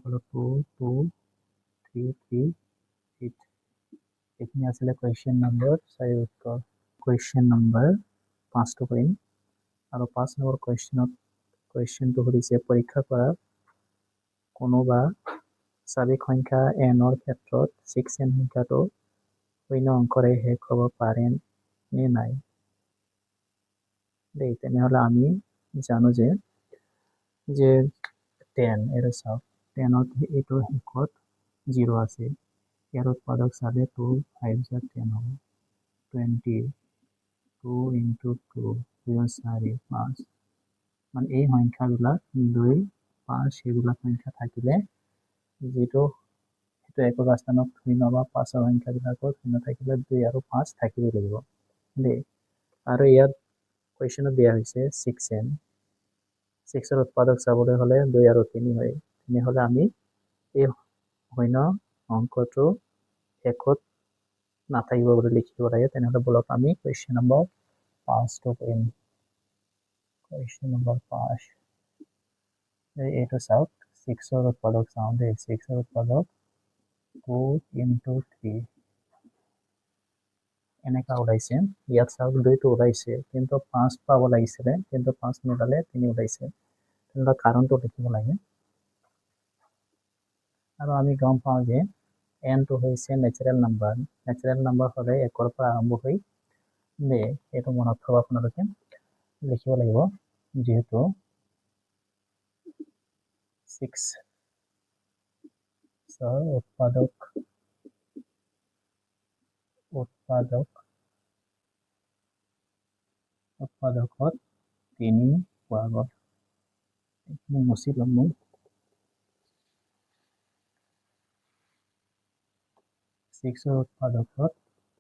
পালো 2 2 338 এইখিনি আছিলে কুৱেশ্যন নম্বৰ 4 উত্তৰ কুৱেশ্যন নম্বৰ 5টো কৰিম আৰু 5 নম্বৰ কুৱেশ্যনটো সুধিছে পৰীক্ষা কৰা কোনোবা স্বাভাৱিক সংখ্যা n ৰ ক্ষেত্ৰত 6n সংখ্যাটো শূন্য অংকৰে শেষ হ'ব পাৰে নে নাই তেনেহ'লে আমি জানো যে 10 এইটো চাওক 10ত এইটো শেষত 0 আছে ইয়াৰ উৎপাদক চালে 2 5 10 হ'ব 20 2 into 2 4 5 মানে এই সংখ্যাবিলাক 2 5 সেইবিলাক সংখ্যা থাকিলে যেটো একক স্থানত শূন্য বা 5ৰ সংখ্যাবিলাকত শূন্য থাকিলে 2 আৰু 5 থাকিব লাগিব দেই আৰু ইয়াত কুৱেশ্যনত দিয়া হৈছে 6n 6ৰ উৎপাদক চাবলৈ হ'লে 2 আৰু 3 হয় তেনেহ'লে আমি এই শূন্য অংকটো শেষত নাথাকিব বুলি লিখিব লাগে তেনেহ'লে বলক আমি কুৱেশ্যন নম্বৰ 5টো কৰিম কুৱেশ্যন নম্বৰ 5 এইটো চাওক 6ৰ উৎপাদক চাওঁ দেই 6ৰ উৎপাদক 2 into 3 এনেকা ওলাইছে ইয়াত চাওক 2টো ওলাইছে কিন্তু 5 পাব লাগিছিলে কিন্তু 5 নোলালে 3 ওলাইছে তেনেহ'লে কাৰণটো লিখিব লাগে আৰু আমি গম পাওঁ যে n টো হৈছে নেচাৰেল নাম্বাৰ হ'লে 1ৰ পৰা আৰম্ভ হৈ এইটো মনত থব আপোনালোকে লিখিব লাগিব যেহেতু 6ৰ উৎপাদকত 3 পোৱা গ'ল এইখিনি মুছি ল'ম মই 6ৰ উৎপাদকত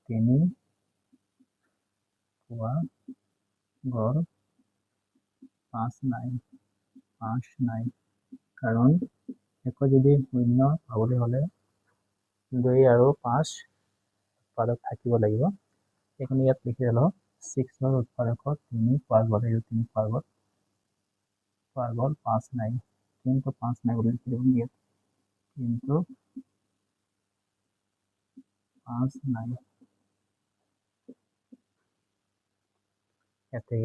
3 পোৱা গ'ল 5 নাই কাৰণ শেষত যদি শূন্য পাবলৈ হ'লে 2 আৰু 5 উৎপাদক থাকিব লাগিব এইখিনি ইয়াত লিখি লওঁ 6ৰ উৎপাদকত 3 পোৱা গ'ল এই 3 পোৱা গ'ল 5 নাই কিন্তু 5 নাই বুলি লিখি দিম ইয়াত কিন্তু 5 নাই ইয়াতে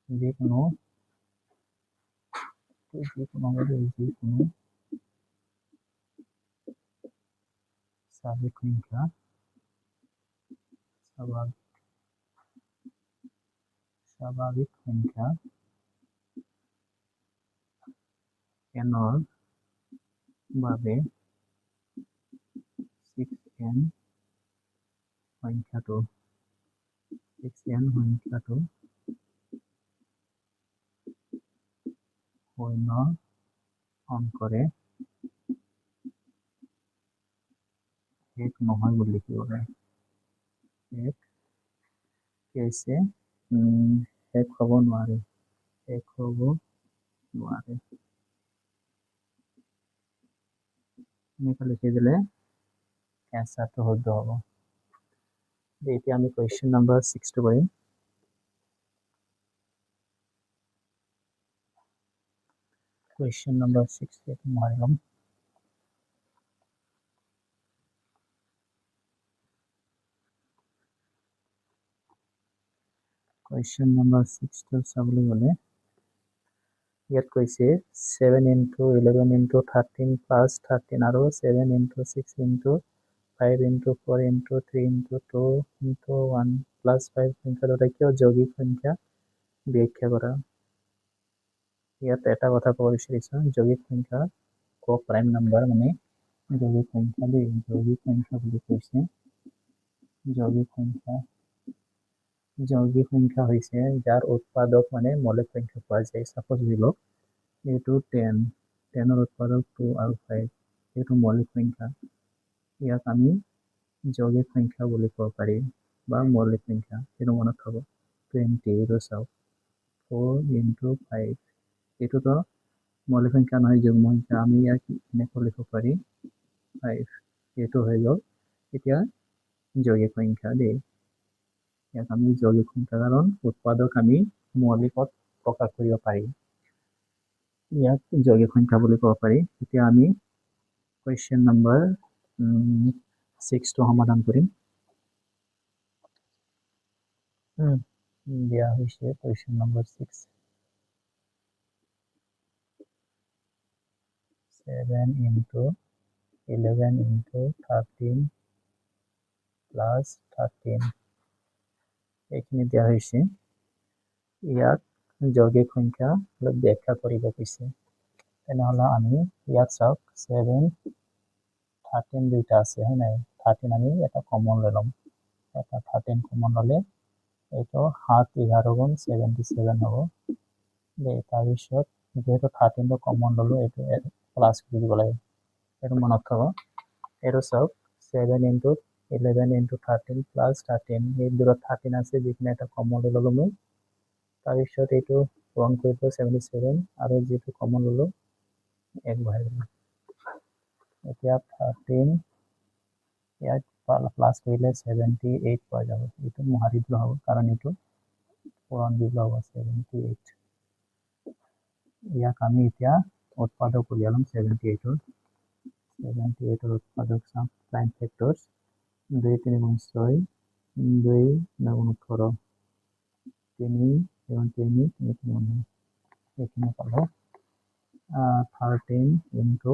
যিকোনো স্বাভাৱিক সংখ্যা n ৰ বাবে 6n সংখ্যাটো শূন্য অংকৰে শেষ নহয় বুলি লিখিব লাগে শেষ হ'ব নোৱাৰে এনেকৈ লিখি দিলে এনচাৰটো শুদ্ধ হ'ব এতিয়া আমি কুৱেশ্যন নম্বৰ 6টো কৰিম কুৱেশ্যন নম্বৰ 6 এইটো মই ল'ম কুৱেশ্যন নম্বৰ 6টো চাবলৈ গ'লে ইয়াত কৈছে 7 into 11 into 13 plus 13 আৰু 7 into 6 into 5 into 4 into 3 into 2 into 1 plus 5 সংখ্যা দুটা কিয় যৌগিক সংখ্যা ব্যাখ্যা কৰা ইয়াত এটা কথা ক'ব বিচাৰিছো যৌগিক সংখ্যা প্ৰাইম নাম্বাৰ মানে যৌগিক সংখ্যা বুলি কৈছে যৌগিক সংখ্যা হৈছে যাৰ উৎপাদক মানে মৌলিক সংখ্যা পোৱা যায় সাপোজ we look এইটো 10ৰ উৎপাদক 2 আৰু 5 এইটো মৌলিক সংখ্যা ইয়াক আমি যৌগিক সংখ্যা বুলি ক'ব পাৰি বা মৌলিক সংখ্যা এইটো মনত থব 20 এইটো চাওক 4 into 5 এইটোতো মৌলিক সংখ্যা নহয় যুগ্ম সংখ্যা আমি ইয়াক এনেকৈ লিখিব পাৰি 5 এইটো হৈ গ'ল এতিয়া যৌগিক সংখ্যা দেই ইয়াক আমি যৌগিক সংখ্যা কাৰণ উৎপাদক আমি মৌলিকত প্ৰকাশ কৰিব পাৰি ইয়াক যৌগিক সংখ্যা বুলি ক'ব পাৰি। এতিয়া আমি কুৱেশ্যন নম্বৰ 6টো সমাধান কৰিম। দিয়া হৈছে question number 6 7 into 11 into 13 plus 13 এইখিনি দিয়া হৈছে। ইয়াক যৌগিক সংখ্যা ব্যাখ্যা কৰিব কৈছে। তেনেহ'লে আমি ইয়াত চাওক 7 13 দুইটা আছে হয় নাই। 13 আমি এটা কমন লৈ ল'ম। এটা 13 কমন ল'লে এইটো 7 11 গুণ 77 হ'ব। তাৰপিছত যেহেতু 13টো কমন ল'লো এইটো প্লাছ কৰি দিব লাগে। এইটো মনত থ'ব। এইটো চাওক 7 into 11 into 13 plus 13 এই দূৰত 13 আছে যিখিনি এটা কমন লৈ ল'লো মই। তাৰপিছত এইটো পূৰণ কৰিব 77 আৰু যিটো কমন ল'লো এক বহাই দিলোঁ। এতিয়া 13 ইয়াত প্লাছ কৰিলে 78 পোৱা যাব। এইটো মোহাৰি দিলে হ'ব কাৰণ এইটো পূৰণ দিলে হ'ব 78। ইয়াক আমি এতিয়া উৎপাদক উলিয়াই ল'ম 78ৰ উৎপাদক চাম প্ৰাইম ফেক্টৰছ 2 3 গুণ 6 2 9 গুণ 18 3 3 গুণ 9 এইখিনি পালোঁ। 13 into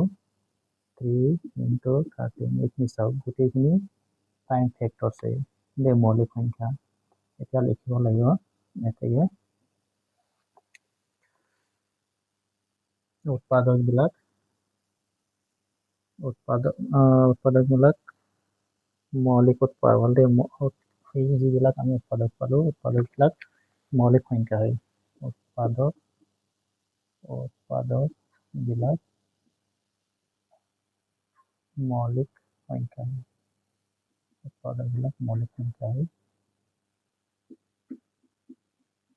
3 into 13 এইখিনি চাওক গোটেইখিনি প্ৰাইম ফেক্টৰছ মৌলিক সংখ্যা। এতিয়া লিখিব লাগিব এতেকে উৎপাদকবিলাক মৌলিক উৎপাদক এই যিবিলাক আমি উৎপাদক পালোঁ উৎপাদকবিলাক মৌলিক সংখ্যা হয়। উৎপাদকবিলাক মৌলিক সংখ্যা হয়। উৎপাদকবিলাক মৌলিক সংখ্যা হয়।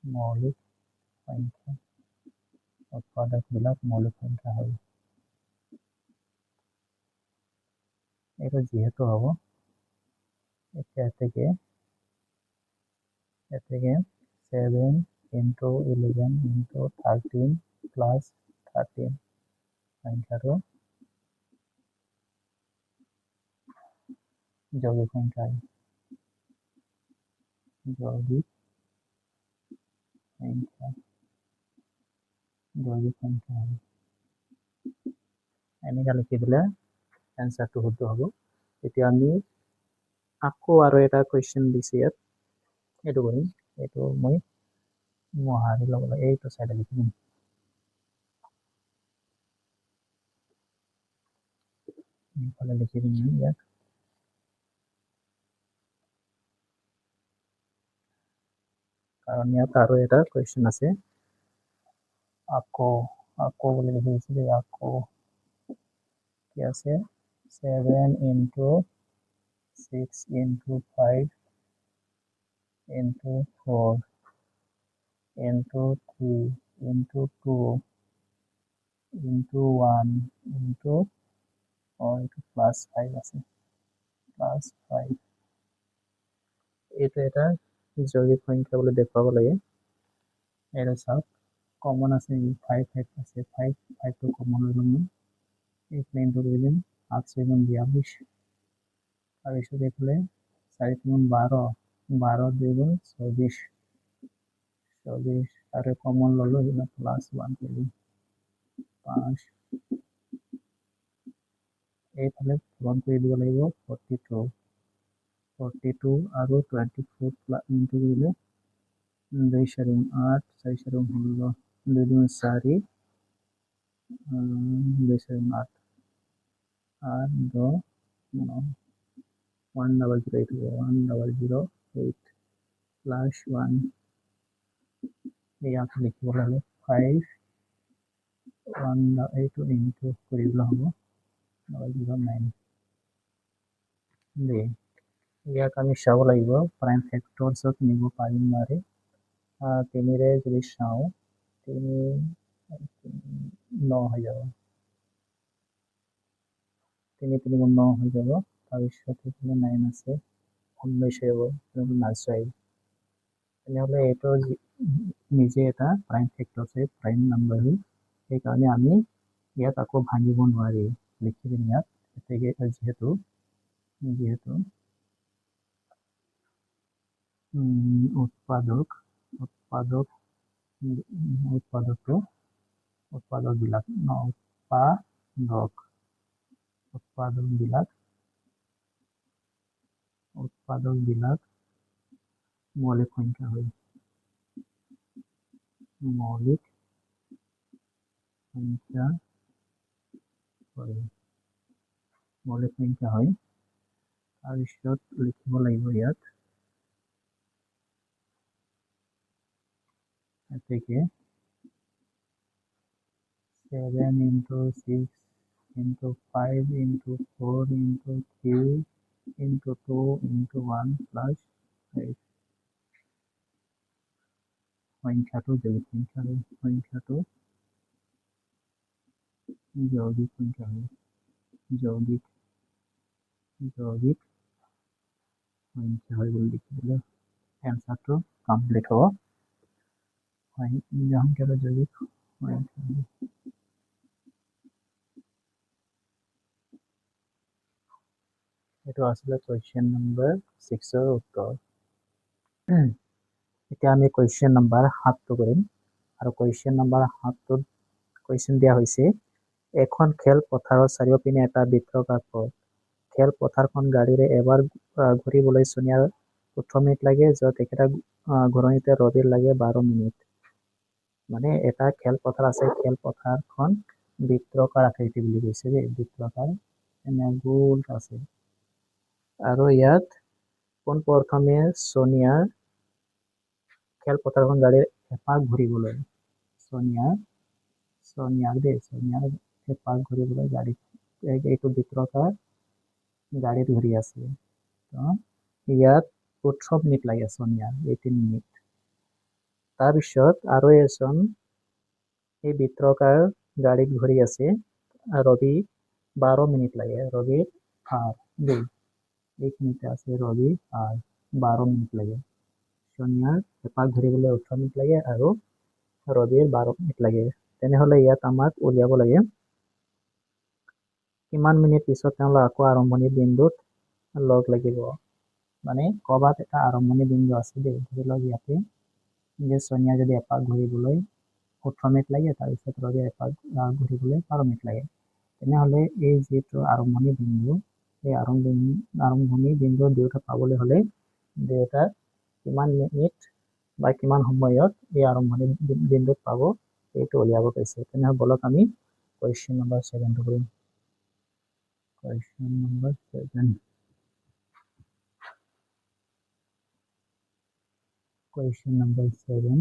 মৌলিক সংখ্যা উৎপাদকবিলাক মৌলিক সংখ্যা হয়। এইটো যিহেতু হ'ব এতিয়া এতেকে 7 into 11 into 13 plus 13 সংখ্যাটো যৌগিক সংখ্যা হয়। যৌগিক সংখ্যা হয়। এনেকৈ লিখি দিলে এনচাৰটো শুদ্ধ হ'ব। এতিয়া আমি আকৌ আৰু এটা কুৱেশ্যন দিছে ইয়াত এইটো কৰিম। এইটো মই মোহাৰি ল'ব লাগে। এইটো চাইডে লিখি দিম। এইফালে লিখি দিম ইয়াত কাৰণ ইয়াত আৰু এটা কুৱেশ্যন আছে। আকৌ বুলি লিখি দিছিলোঁ। আকৌ কি আছে 7 into 6 into 5 into 4 into 3 into 2 into 1 into এইটো প্লাছ 5 আছে প্লাছ 5 এইটো এটা যৌগিক সংখ্যা বুলি দেখুৱাব লাগে। এইটো চাওক কমন আছে 5 আছে 5টো কমন লৈ ল'ম। এইখিনি ইনটু কৰি দিম 8 6 গুণ 42 তাৰপিছত এইফালে 4 গুণ 12 12 2 গুণ 24 আৰু কমন ল'লো সেইবিলাক প্লাছ 1 কৰি 5 এইফালে পূৰণ কৰি দিব লাগিব 42 আৰু 24 ইনটু কৰিলে 2 4 গুণ 8 4 4 গুণ 16 2 গুণ 4 2 4 গুণ 8 8 2 9 1008 প্লাছ 1 ইয়াত লিখিব লাগে 5 এইটো ইনটু কৰিবলৈ হ'ব 009 দেই। ইয়াক আমি চাব লাগিব প্ৰাইম ফেক্টৰছত নিব পাৰিম নোৱাৰে। 3ৰে যদি চাওঁ 3 9 হৈ যাব 3 3 গুণ 9 হৈ যাব। তাৰপিছত এইফালে 9 আছে 19 হৈ যাব নাচাই। তেনেহ'লে এইটো নিজে এটা প্ৰাইম ফেক্টৰছ প্ৰাইম নাম্বাৰ হয় সেইকাৰণে আমি ইয়াত আকৌ ভাঙিব নোৱাৰি, লিখি দিম ইয়াত। যিহেতু উৎপাদক বিলাক মৌলিক সংখ্যা হয়। মৌলিক সংখ্যা হয়। তাৰপিছত লিখিব লাগিব ইয়াত এতেকে 7 into 6 into 5 into 4 into 3 into 2 into 1 plus 8 সংখ্যাটো যৌগিক সংখ্যা হয়। যৌগিক সংখ্যা হয়। যৌগিক সংখ্যা হয় বুলি লিখিলে এনসারটো কমপ্লিট হ'ব। সংখ্যাটো যৌগিক সংখ্যা। এইটো আসলে কোয়েশ্চন নাম্বার 6 ৰ উত্তৰ। এতিয়া আমি কোয়েশ্চন নাম্বাৰ 7টো কৰিম আৰু কোয়েশ্চন নাম্বাৰ 7টোত কোয়েশ্চন দিয়া হৈছে এখন খেল পথাৰৰ চাৰিওপিনে এটা বৃত্তাকাৰ পথ। খেল পথাৰখন গাড়ীৰে এবাৰ ঘূৰিবলৈ সোনিয়াৰ 18 মিনিট লাগে, য'ত একেটা ঘূৰণিতে ৰবিৰ লাগে 12 মিনিট। মানে এটা খেল পথাৰ আছে, খেল পথাৰখন বৃত্তাকাৰ আকৃতি বুলি কৈছে দেই, বৃত্তাকাৰ এনে গোল আছে। আৰু ইয়াত পোনপ্ৰথমে সোনিয়াৰ খেলপথাৰখন গাড়ীৰ এপাক ঘূৰিবলৈ সোনিয়াৰ এপাক ঘূৰিবলৈ গাড়ীত এইটো বৃত্তাকাৰ গাড়ীত ঘূৰি আছে। ইয়াত 18 মিনিট লাগে সোনিয়াৰ, 18 মিনিট। তাৰপিছত আৰু এজন এই বৃত্তাকাৰ গাড়ীত ঘূৰি আছে, ৰবি 12 মিনিট লাগে। ৰবিৰ দেই এইখিনিতে আছে, ৰবি 12 মিনিট লাগে। সোনিয়াৰ এপাক ঘূৰিবলৈ 18 মিনিট লাগে আৰু ৰবিৰ 12 মিনিট লাগে। তেনেহ'লে ইয়াত আমাক উলিয়াব লাগে কিমান মিনিট পিছত তেওঁলোক আকৌ আৰম্ভণি বিন্দুত লগ লাগিব। মানে ক'ৰবাত এটা আৰম্ভণি বিন্দু আছে দেই, ধৰি লওক ইয়াতে যে সোনিয়া যদি এপাক ঘূৰিবলৈ 18 মিনিট লাগে, তাৰপিছত ৰবি এপাক ঘূৰিবলৈ 12 মিনিট লাগে। তেনেহ'লে এই যিটো আৰম্ভণি বিন্দু, এই আৰম্ভণি বিন্দু দুয়োটা পাবলৈ হ'লে দুয়োটা কিমান মিনিট বা কিমান সময়ত এই আৰম্ভণি বিন্দুত পাব এইটো উলিয়াব কৈছে। তেনেহ'লে বলক আমি কোয়েশ্চন নাম্বার 7টো কৰিম। কোয়েশ্চন নাম্বাৰ 7 কোয়েশ্চন নাম্বাৰ 7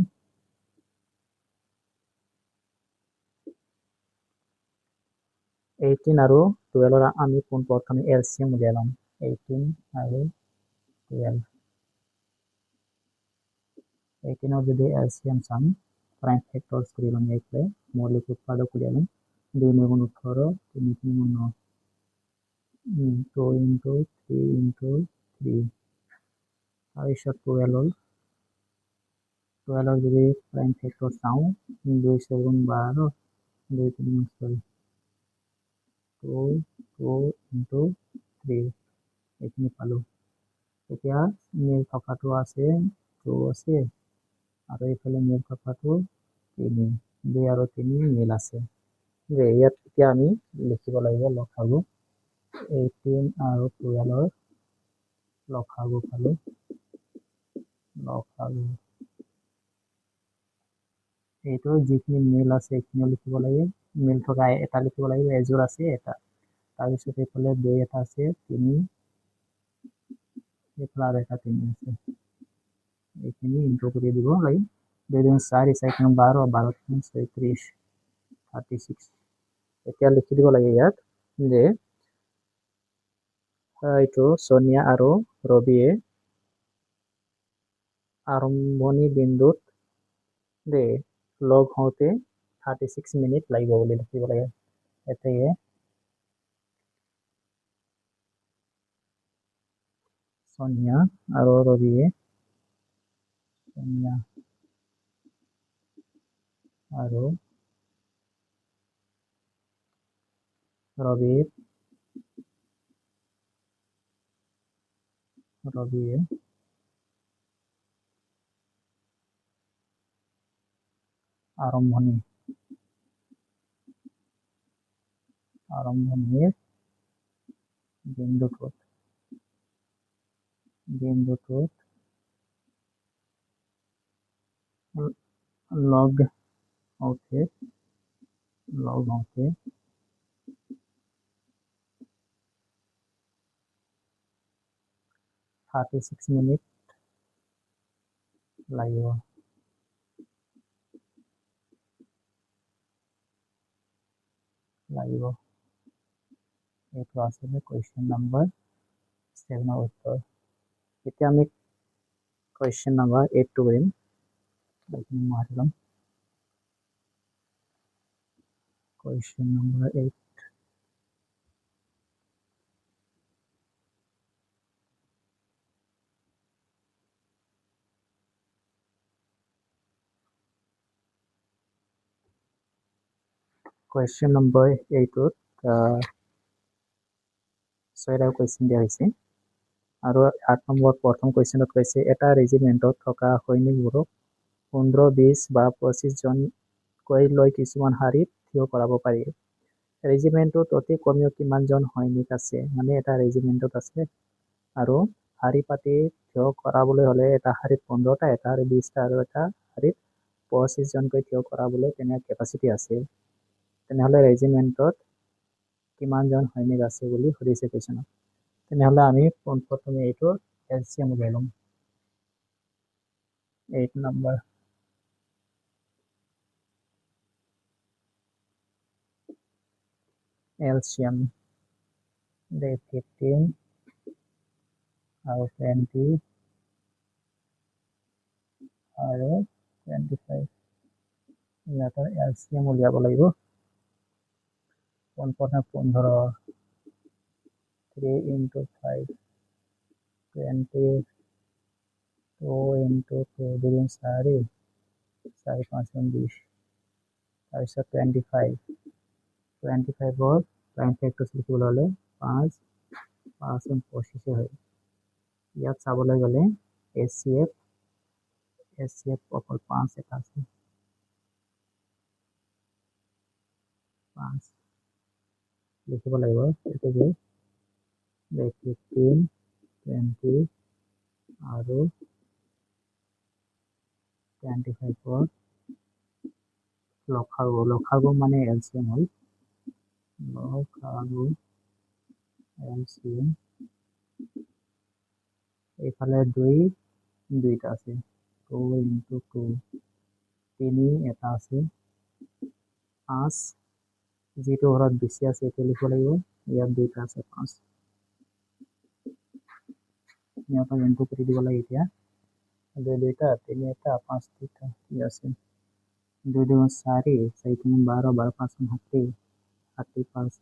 18 আৰু 12 আমি পোনপ্ৰথমে এলচিএম উলিয়াই ল'ম। 18 আৰু 12 18 যদি এলচিএম চাম, প্ৰাইম ফেক্টৰছ কৰি ল'ম। এইফালে মৌলিক উৎপাদক উলিয়াই ল'ম। 2 × 18, 3 × 9, 2 into 3 into 3। তাৰপিছত 12 যদি প্ৰাইম ফেক্টৰ চাওঁ, 2 × 7 = 12, 2 × 3 = 6, 2 into 3 এইখিনি পালোঁ। এতিয়া মিল থকাটো আছে 2 আছে আৰু এইফালে মিল থকাটো 3, 2 আৰু 3 মিল আছে। ইয়াত এতিয়া আমি লিখিব লাগিব লসাগু। 18 আৰু 12 লসাগু পালোঁ। এইটো যিখিনি মিল আছে এইখিনিও লিখিব লাগে। মিল থকা এটা লিখিব লাগিব, এযোৰ আছে এটা। তাৰপিছত এইফালে 2 এটা আছে, 3 এইফালে আৰু এটা 3 আছে। এইখিনি ইনটু কৰি দিব লাগে। 2 × 4 = 12, 12 × 3 = 36, 36। এতিয়া লিখি দিব লাগে ইয়াত যে এইটো সোনিয়া আৰু ৰবিয়ে আৰম্ভণি বিন্দুত লগ হওঁতে 36 মিনিট লাগিব বুলি লিখিব লাগে। এতেকে সোনিয়া আৰু ৰবিয়ে ৰবিৰ আৰম্ভণিৰ বিন্দুটোত লগ হওঁতে 36 মিনিট লাগিব। এইটো আছিলে কুৱেশ্যন নম্বৰ 7ৰ উত্তৰ। এতিয়া আমি কুৱেশ্যন নম্বৰ 8টো কৰিম। Question number 8। কুৱেশ্যন নম্বৰ 8ত 6টা কুৱেশ্যন দিয়া হৈছে আৰু 8 নম্বৰ প্ৰথম কুৱেশ্যনত কৈছে এটা ৰেজিমেণ্টত থকা সৈনিকবোৰক 15, 20 বা 25 জনকৈ লৈ কিছুমান শাৰীত থিয় কৰাব পাৰি। ৰেজিমেণ্টত অতি কমেও কিমানজন সৈনিক আছে, মানে এটা ৰেজিমেণ্টত আছে আৰু শাৰী পাতি থিয় কৰাবলৈ হ'লে এটা শাৰীত 15টা, এটা শাৰীত 20টা আৰু এটা শাৰীত 25 জনকৈ থিয় কৰাবলৈ তেনে কেপাচিটি আছে। তেনেহ'লে ৰেজিমেণ্টত কিমানজন সৈনিক আছে বুলি সুধিছে কুৱেশ্যনত। তেনেহ'লে আমি পোনপ্ৰথমে এইটো এলচিএম উলিয়াই ল'ম। 8 নম্বৰ এলচিএম 15 আৰু 20 আৰু 25 ইয়াতৰ এলচিএম উলিয়াব লাগিব। পোনপ্ৰথমে 15 3 into 5 20 2 into 2 4 4 5 20 তাৰপিছত 25 25ৰ 25টো লিখিবলৈ হ'লে 5 5 25 হয়। ইয়াত চাবলৈ গ'লে এচিএফ অকল 5 এটা আছে। 5 লিখিব লাগিব। এইটো যে 15 20 আৰু 25ৰ লসাগু মানে এলচিএম হ'ল এলচিএম। এইফালে 2টা আছে 2 into 2 3 এটা আছে 5 যিটো ঘৰত বেছি আছে এইটো লিখিব লাগিব। ইয়াত 2টা আছে 5 সিহঁতক ইনটু কৰি দিব লাগে। এতিয়া 2টা 3 এটা 5 2টা কি আছে 2 2 4 4 3 12 12 5 30 35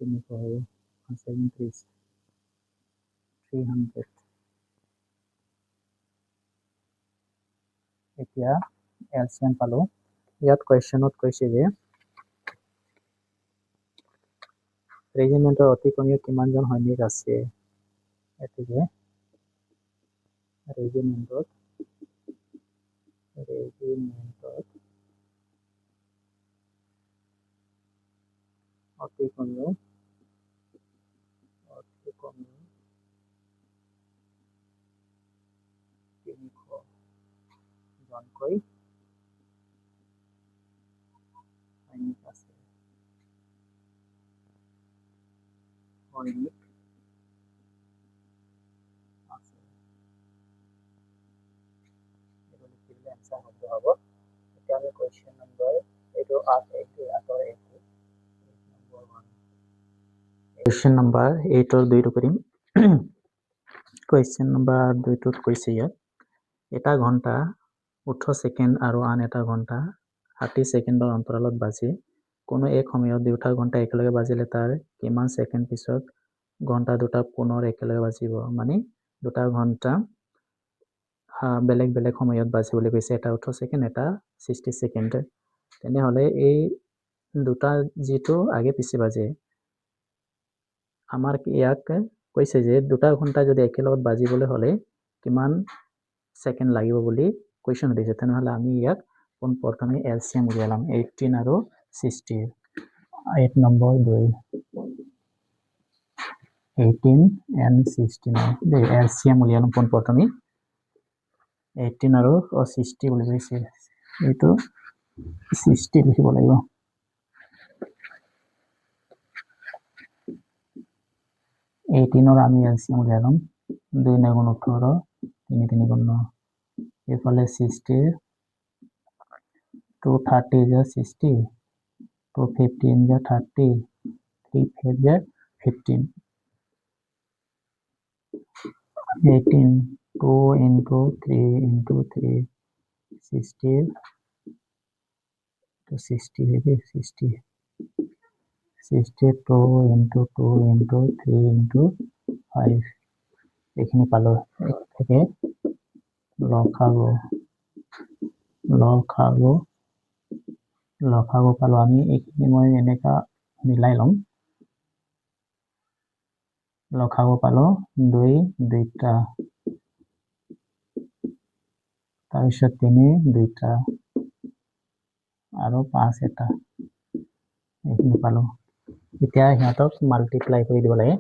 300 হ'ব 37 300। এতিয়া এলচিএম পালো। ইয়াত কুৱেশ্যনত কৈছে যে ৰেজিমেণ্টৰ অতি কমেও কিমানজন সৈনিক আছে। গতিকে ৰেজিমেণ্টত অতি কমেও 300 জনকৈ সৈনিক আছে। এনসাৰ হ'ব। এতিয়া আমি কুৱেশ্যন নম্বৰ এইটো 8 কুৱেশ্যন নম্বৰ 8ৰ 2টো কৰিম। কুৱেশ্যন নম্বৰ 2টোত কৈছে ইয়াত এটা ঘণ্টা 18 ছেকেণ্ড আৰু আন এটা ঘণ্টা 60 ছেকেণ্ডৰ অন্তৰালত বাজে। কোনো এক সময়ত দুটা ঘণ্টা একেলগে বাজিলে তাৰ কিমান ছেকেণ্ড পিছত ঘণ্টা দুটা পুনৰ একেলগে বাজিব। মানে দুটা ঘণ্টা বেলেগ বেলেগ সময়ত বাজিবলৈ কৈছে। এটা 18 ছেকেণ্ড, এটা 60 ছেকেণ্ড। তেনেহ'লে এই দুটা যেটো আগে পিছে বাজে আমাৰ ইয়াক কৈছে যে 2টা ঘণ্টা যদি একেলগত বাজিবলৈ হলে কিমান সেকেন্ড লাগিব বুলি কোৱেশ্চন দিছে তেনেহলে আমি ইয়াক প্ৰথমে এলচিএম উলিয়াম 18 আৰু 60 8 নম্বৰ 2 18 and 69 দে এলচিএম উলিয়াম প্ৰথমে 18 আৰু 60 বুলি কৈছে এইটো 60 লিখিব লাগিব 18 আমি এলচিএম উলিয়াম 2 9 গুণ 18 3 3 গুণ 9 এফালে 60 230 যা 60 215 যা 30 3 5 যা 15 18 2 into 3 into 3 60 to 60 है 60 62 into 2 into 3 into 5 এখানে পালো থেকে লখাগু পালো আমি এখানে মই এনেকা মিলাই লম লখাগু পালো 2 দুইটা তাৰপিছত 3 দুইটা আৰু 5 এটা এখানে পালো এতিয়া হিয়াতক মাল্টিপ্লাই কৰি দিব লাগে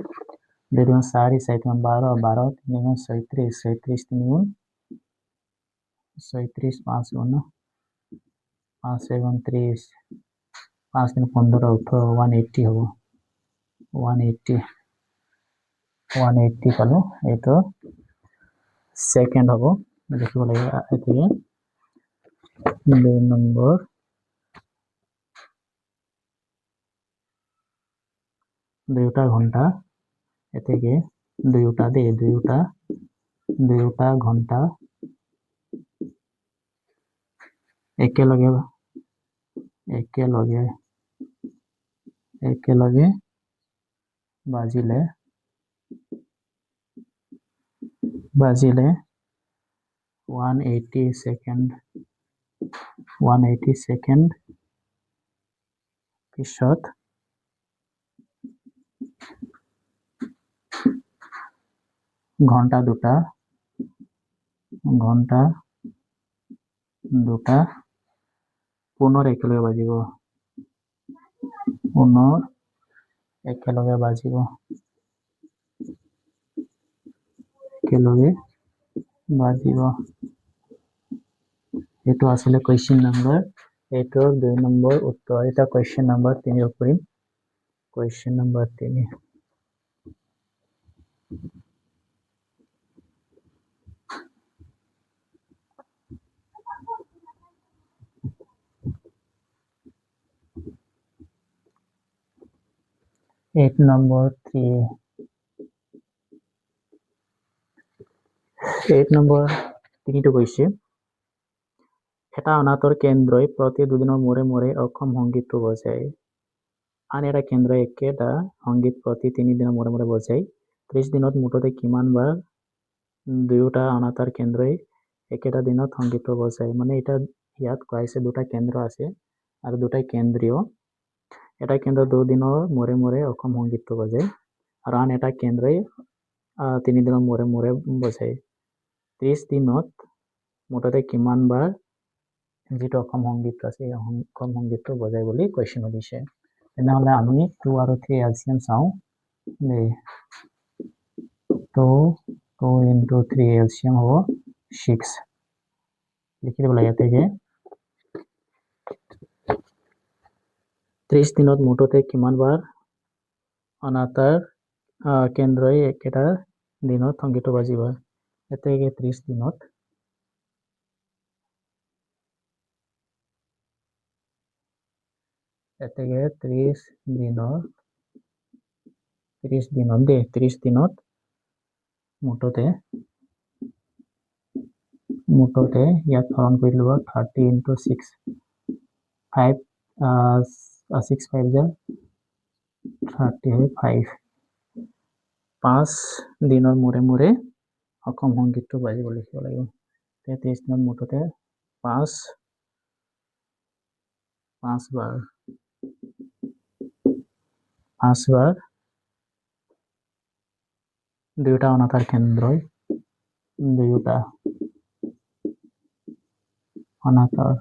2 4 4 12 12 3 36 36 3 36 5 1 5 7 30 5 3 15 18 180 হব 180 পালো এইটো সেকেন্ড হব দেখিব লাগে এতিয়া 2 নম্বৰ দুটা ঘন্টা এতেকে দুটা ঘন্টা একেলগে বাজিলে 180 সেকেন্ড পিছত ঘন্টা দুটা পুনৰ একেলগে বাজিব এইটো আসলে কোৱেশ্চন নম্বৰ এইটো 2 নম্বৰ উত্তৰ এটা কোৱেশ্চন নম্বৰ 3 কৰিম কোৱেশ্চন নম্বৰ 3 8 নম্বৰ 3 8 নম্বৰ 3 কৈছে এটা অনাতৰ কেন্দ্ৰই প্ৰতি দুদিনৰ মূৰে মূৰে অসম সংগীতটো বজায় আন এটা কেন্দ্ৰই একেটা সংগীত প্ৰতি 3 দিনৰ মূৰে মূৰে বজায় 30 দিনত মুঠতে কিমান বাৰ দুয়োটা অনাতাঁৰ কেন্দ্ৰই একেটা দিনত সংগীতটো বজায় মানে এটা ইয়াত কোৱাইছে দুটা কেন্দ্ৰ আছে আৰু দুটাই কেন্দ্ৰীয় এটা কেন্দ্ৰ 2 দিনৰ মূৰে মূৰে অসম সংগীতটো বজায় আৰু আন এটা কেন্দ্ৰই 3 দিনৰ মূৰে মূৰে বজায় 30 দিনত মুঠতে কিমান বাৰ যেটো অসম সংগীত আছে অসম সংগীতটো বজায় বুলি কোৱেশ্চন দিছে তেনেহলে আমি 2 আৰু 3 এলচিএম চাও 2 into 3 এলচিএম হ'ব 6 লিখি দিব লাগে ইয়াতে 30 দিনত মুঠতে কিমান বাৰ অনাতাঁৰ কেন্দ্ৰই একেটা দিনত সংগীতটো বাজিব ইয়াতে 30 দিনত এতেকে 30 দিনত মুঠতে ইয়াত হৰণ কৰি লব 30 into 6 5 6 5 যা 35 5 দিনৰ মূৰে মূৰে অসম সংগীতটো বাজিব লিখিব লাগিব 30 দিনত মুঠতে 5 বাৰ 5বাৰ দুয়োটা অনাতাঁৰ কেন্দ্ৰই দুয়োটা অনাতাঁৰ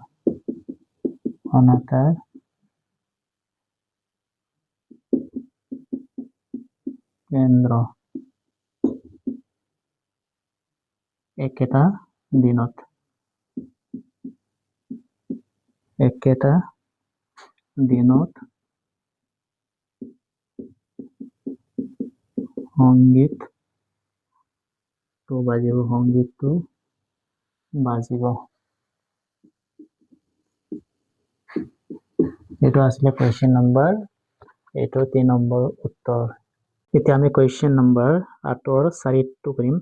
কেন্দ্ৰ একেটা দিনত সংগীতটো বাজিব এইটো আছিলে কুৱেশ্যন নম্বৰ, এইটো 3 নম্বৰ উত্তৰ। এতিয়া আমি কুৱেশ্যন নম্বৰ 8ৰ 4টো কৰিম।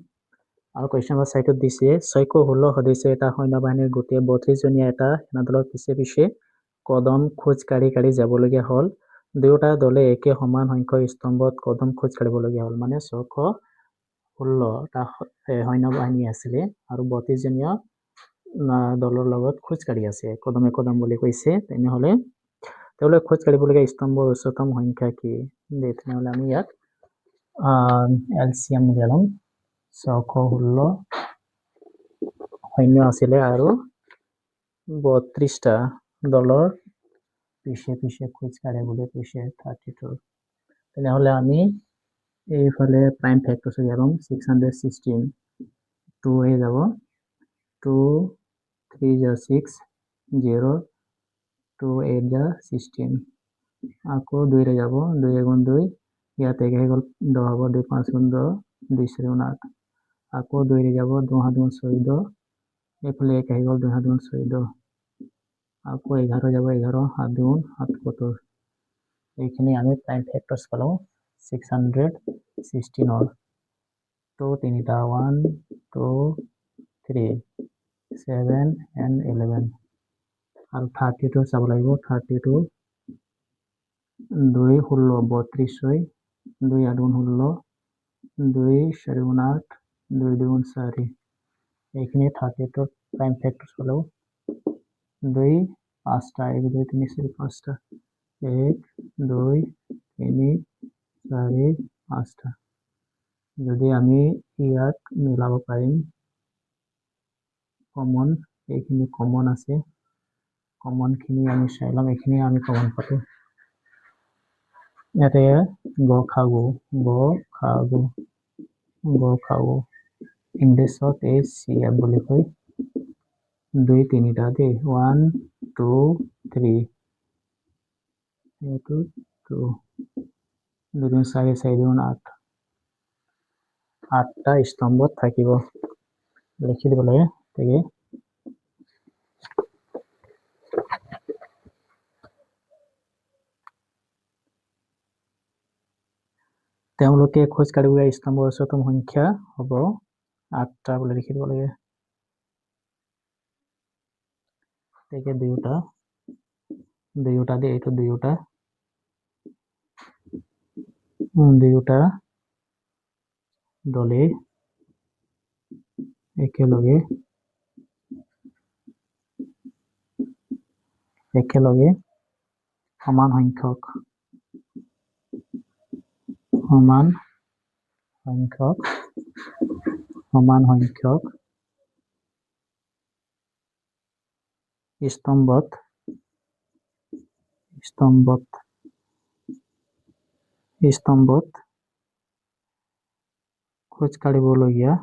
আৰু কুৱেশ্যন নম্বৰ 4টোত দিছে 616 সদস্য এটা সৈন্যবাহিনীৰ গোটেই 32জনীয়া এটা সেনাদলৰ পিছে পিছে কদম খোজ কাঢ়ি যাবলগীয়া হ'ল। দুয়োটা দলে একে সমান সংখ্যক স্তম্ভত কদম খোজ কাঢ়িবলগীয়া হ'ল। মানে 616টা সৈন্যবাহিনী আছিলে আৰু 32জনীয়া দলৰ লগত খোজ কাঢ়ি আছে, কদমে কদম বুলি কৈছে। তেনেহ'লে তেওঁলোকে খোজ কাঢ়িবলগীয়া স্তম্ভৰ উচ্চতম সংখ্যা কি? তেনেহ'লে আমি ইয়াত LCM উলিয়াই ল'ম। 616 সৈন্য আছিলে আৰু 32টা দলৰ পিছে পিছে খোজ কাঢ়ে বুলি কৈছে 32। তেনেহ'লে আমি এইফালে প্ৰাইম ফেক্টৰছ উলিয়াই ল'ম। 616 2 হৈ যাব, 2 3 × 6 0 2 8 × 16 আকৌ 2 হৈ যাব, 2 × 2 ইয়াত 1 হৈ গ'ল 10 হ'ব, 2 5 × 10 2 4 × 8 আকৌ 2 হৈ যাব, 2 7 × 14 এইফালে 1 আহি গ'ল, 2 7 × 14 আকৌ 11 যাব, 11 7 2 77 এইখিনি আমি প্ৰাইম ফেক্টৰছ পালোঁ 616ৰ। তো তিনিটা 1 2 3 7 and 11 আৰু 32 চাব লাগিব। 32 2 16 32 হয়, 2 8 × 16 2 4 × 8 2 2 × 4 এইখিনি 32 প্ৰাইম ফেক্টৰছ পালোঁ। 2 5টা 1 2 3 4 5টা 1 2 3 4 5টা যদি আমি ইয়াক মিলাব পাৰিম, কমন এইখিনি কমন আছে, কমনখিনি আমি চাই ল'ম। এইখিনি আমি কমন পালোঁ। ইয়াতে গ খাগু ইংলিছত HCF বুলি কয়। 2 3টা দেই, 1 2 3 এইটো 2 2 4 4 8 8টা স্তম্ভত থাকিব, লিখি দিব লাগে। তাকে তেওঁলোকে খোজ কাঢ়িবলগীয়া স্তম্ভৰ উচ্চতম সংখ্যা হ'ব 8টা বুলি লিখি দিব লাগে। তাকে দুয়োটা দেই, এইটো দুয়োটা দলে একেলগে সমান সংখ্যক স্তম্ভত খোজ কাঢ়িবলগীয়া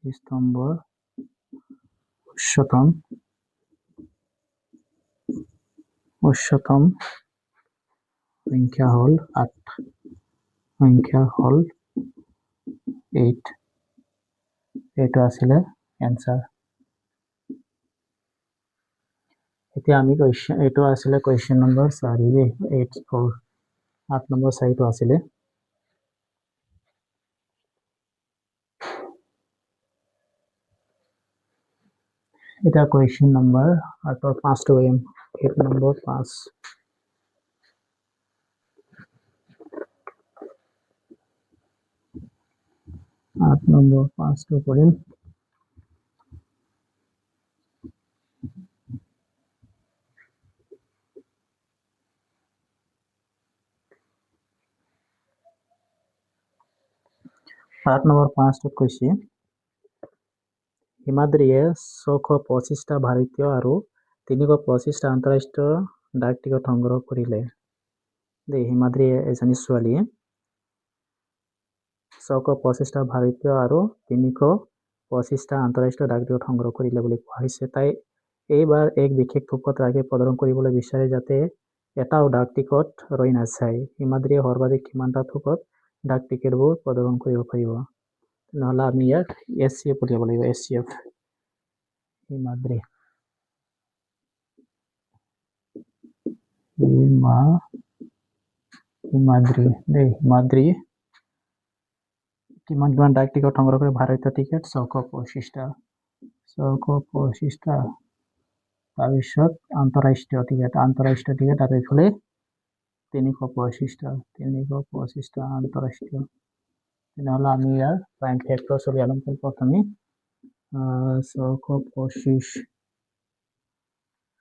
স্তম্ভৰ উচ্চতম সংখ্যা হ'ল 8। এইটো আছিলে এনসাৰ। এতিয়া আমি এইটো আছিলে কুৱেশ্যন নম্বৰ 4 দেই, 8 নম্বৰ 4টো আছিলে। এটা কুৱেশ্যন নম্বৰ 5টো কৰিম। 8 নম্বৰ 5 8 নম্বৰ 5টো কৰিম। আঠ নম্বৰ 5টোত কৈছে হিমাদ্ৰীয়ে 625টা ভাৰতীয় আৰু 325টা আন্তঃৰাষ্ট্ৰীয় ডাক টিকট সংগ্ৰহ কৰিলে। হিমাদ্ৰী এজনী ছোৱালীয়ে 625টা ভাৰতীয় আৰু 325টা আন্তঃৰাষ্ট্ৰীয় ডাক টিকট সংগ্ৰহ কৰিলে বুলি কোৱা হৈছে। তাই এইবাৰ এক বিশেষ থোকত ৰাখি প্ৰদান কৰিবলৈ বিচাৰে যাতে এটাও ডাক টিকট ৰৈ নাযায়। হিমাদ্ৰীয়ে সৰ্বাধিক কিমানটা থোকত ডাক টিকেটবোৰ প্ৰদান কৰিব পাৰিব? নহ'লে আমি ইয়াক SCF উলিয়াব লাগিব। SCF হিমাদ্ৰী হিমাদ্ৰী কিমান ডাক টিকট সংগ্ৰহ কৰে? ভাৰতীয় টিকেট 625টা তাৰপিছত আন্তঃৰাষ্ট্ৰীয় টিকেট আৰু এইফালে 325টা আন্তঃৰাষ্ট্ৰীয়। তেনেহ'লে আমি ইয়াৰ প্ৰাইম ফেক্টৰ উলিয়াম। প্ৰথমে 625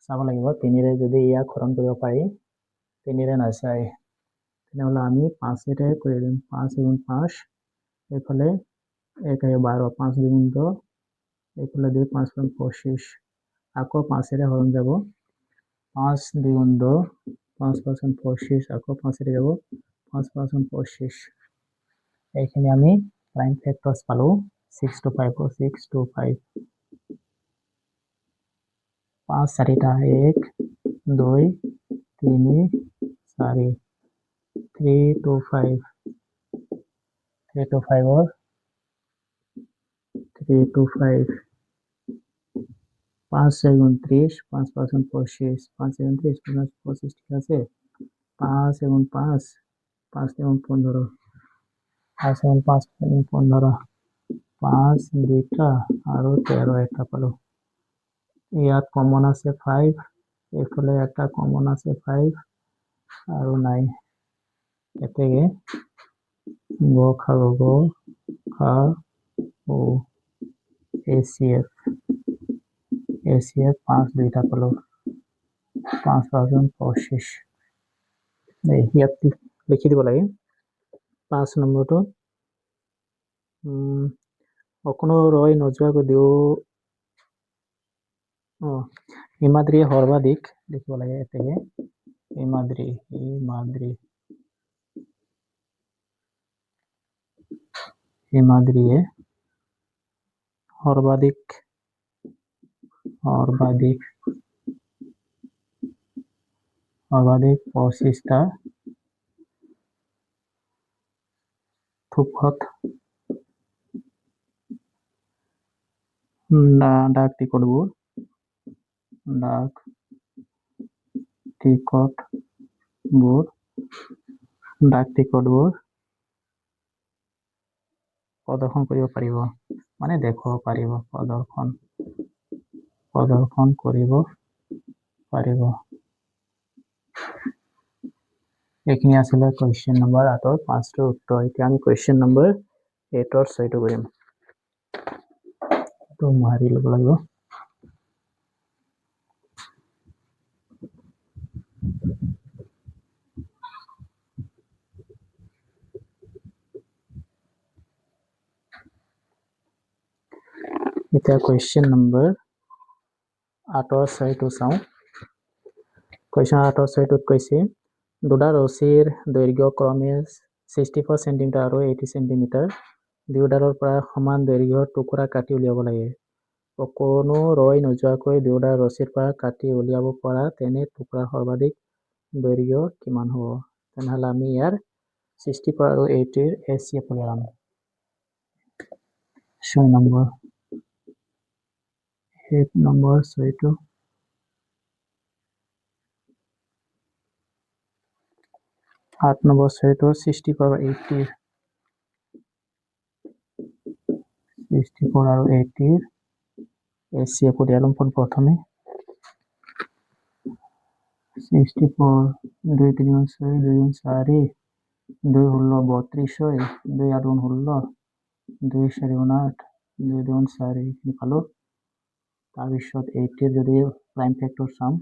চাব লাগিব। 3ৰে যদি ইয়াক হৰণ কৰিব পাৰি, 3ৰে নাযায়, তেনেহ'লে আমি 5ৰে কৰি দিম। 5 × 5 এইফালে 1 × 12, 5 × 2 10, এইফালে 2 5 × 25, আকৌ 5ৰে হৰণ যাব। 5 2 × 10, 5 5 × 25, আকৌ 5ৰে যাব। 5 5 × 25, এইখিনি আমি প্ৰাইম ফেক্টৰ্ছ পালোঁ। 625 625, 5 4টা 1 2 3 4, 325 325 5 6 29, 5 5 × 25, 5 29, 25 ঠিক আছে। 5 × 5, 5 × 15, 5 × 5 15, 5 2টা আৰু 13 এটা পালোঁ। ইয়াত কমন আছে 5, এইফালে এটা কমন আছে 5 আৰু নাই। এতেকে গ খাব SCF 5 2টা পালোঁ। 5 5 × 25, ইয়াত লিখি দিব লাগে। 5 নম্বৰটো অকণো ৰৈ নোযোৱাকৈ হিমাদ্ৰীয়ে সৰ্বাধিক লিখিব লাগে। এতেকে হিমাদ্ৰীয়ে সৰ্বাধিক 25টা থোকত ডাক টিকটবোৰ প্ৰদৰ্শন কৰিব পাৰিব, মানে দেখুৱাব পাৰিব। প্ৰদৰ্শন কৰিব পাৰিব। এইখিনি আছিলে কুৱেশ্যন নম্বৰ 8ৰ 5টোৰ উত্তৰ। এতিয়া আমি কুৱেশ্যন নম্বৰ 8ৰ 6টো কৰিম। এইটো মাৰি ল'ব লাগিব। এতিয়া কুৱেশ্যন নম্বৰ 8ৰ 6টো চাওঁ। কুৱেশ্যন 8ৰ 6টোত কৈছে দুটা ৰছীৰ দৈৰ্ঘ্য ক্ৰমে 64 চেণ্টিমিটাৰ আৰু 80 চেণ্টিমিটাৰ। দুয়োডালৰ পৰা সমান দৈৰ্ঘ্যৰ টুকুৰা কাটি উলিয়াব লাগে। কোনো ৰৈ নোযোৱাকৈ দুয়োটা ৰছীৰ পৰা কাটি উলিয়াব পৰা তেনে টুকুৰাৰ সৰ্বাধিক দৈৰ্ঘ্য কিমান হ'ব? তেনেহ'লে আমি ইয়াৰ 64 আৰু 80ৰ SCF উলিয়াম। 6 নম্বৰ 6টো 8 নম্বৰ 6টো 64 আৰু 80ৰ SCF উলিয়াম প্ৰথমে। 64 2 3 6 2 4 2 16 32 2 8 16 2 4 8 2 2 4 এইখিনি পালোঁ তাৰপিছত 80 যদি প্ৰাইম ফেক্টৰ চাম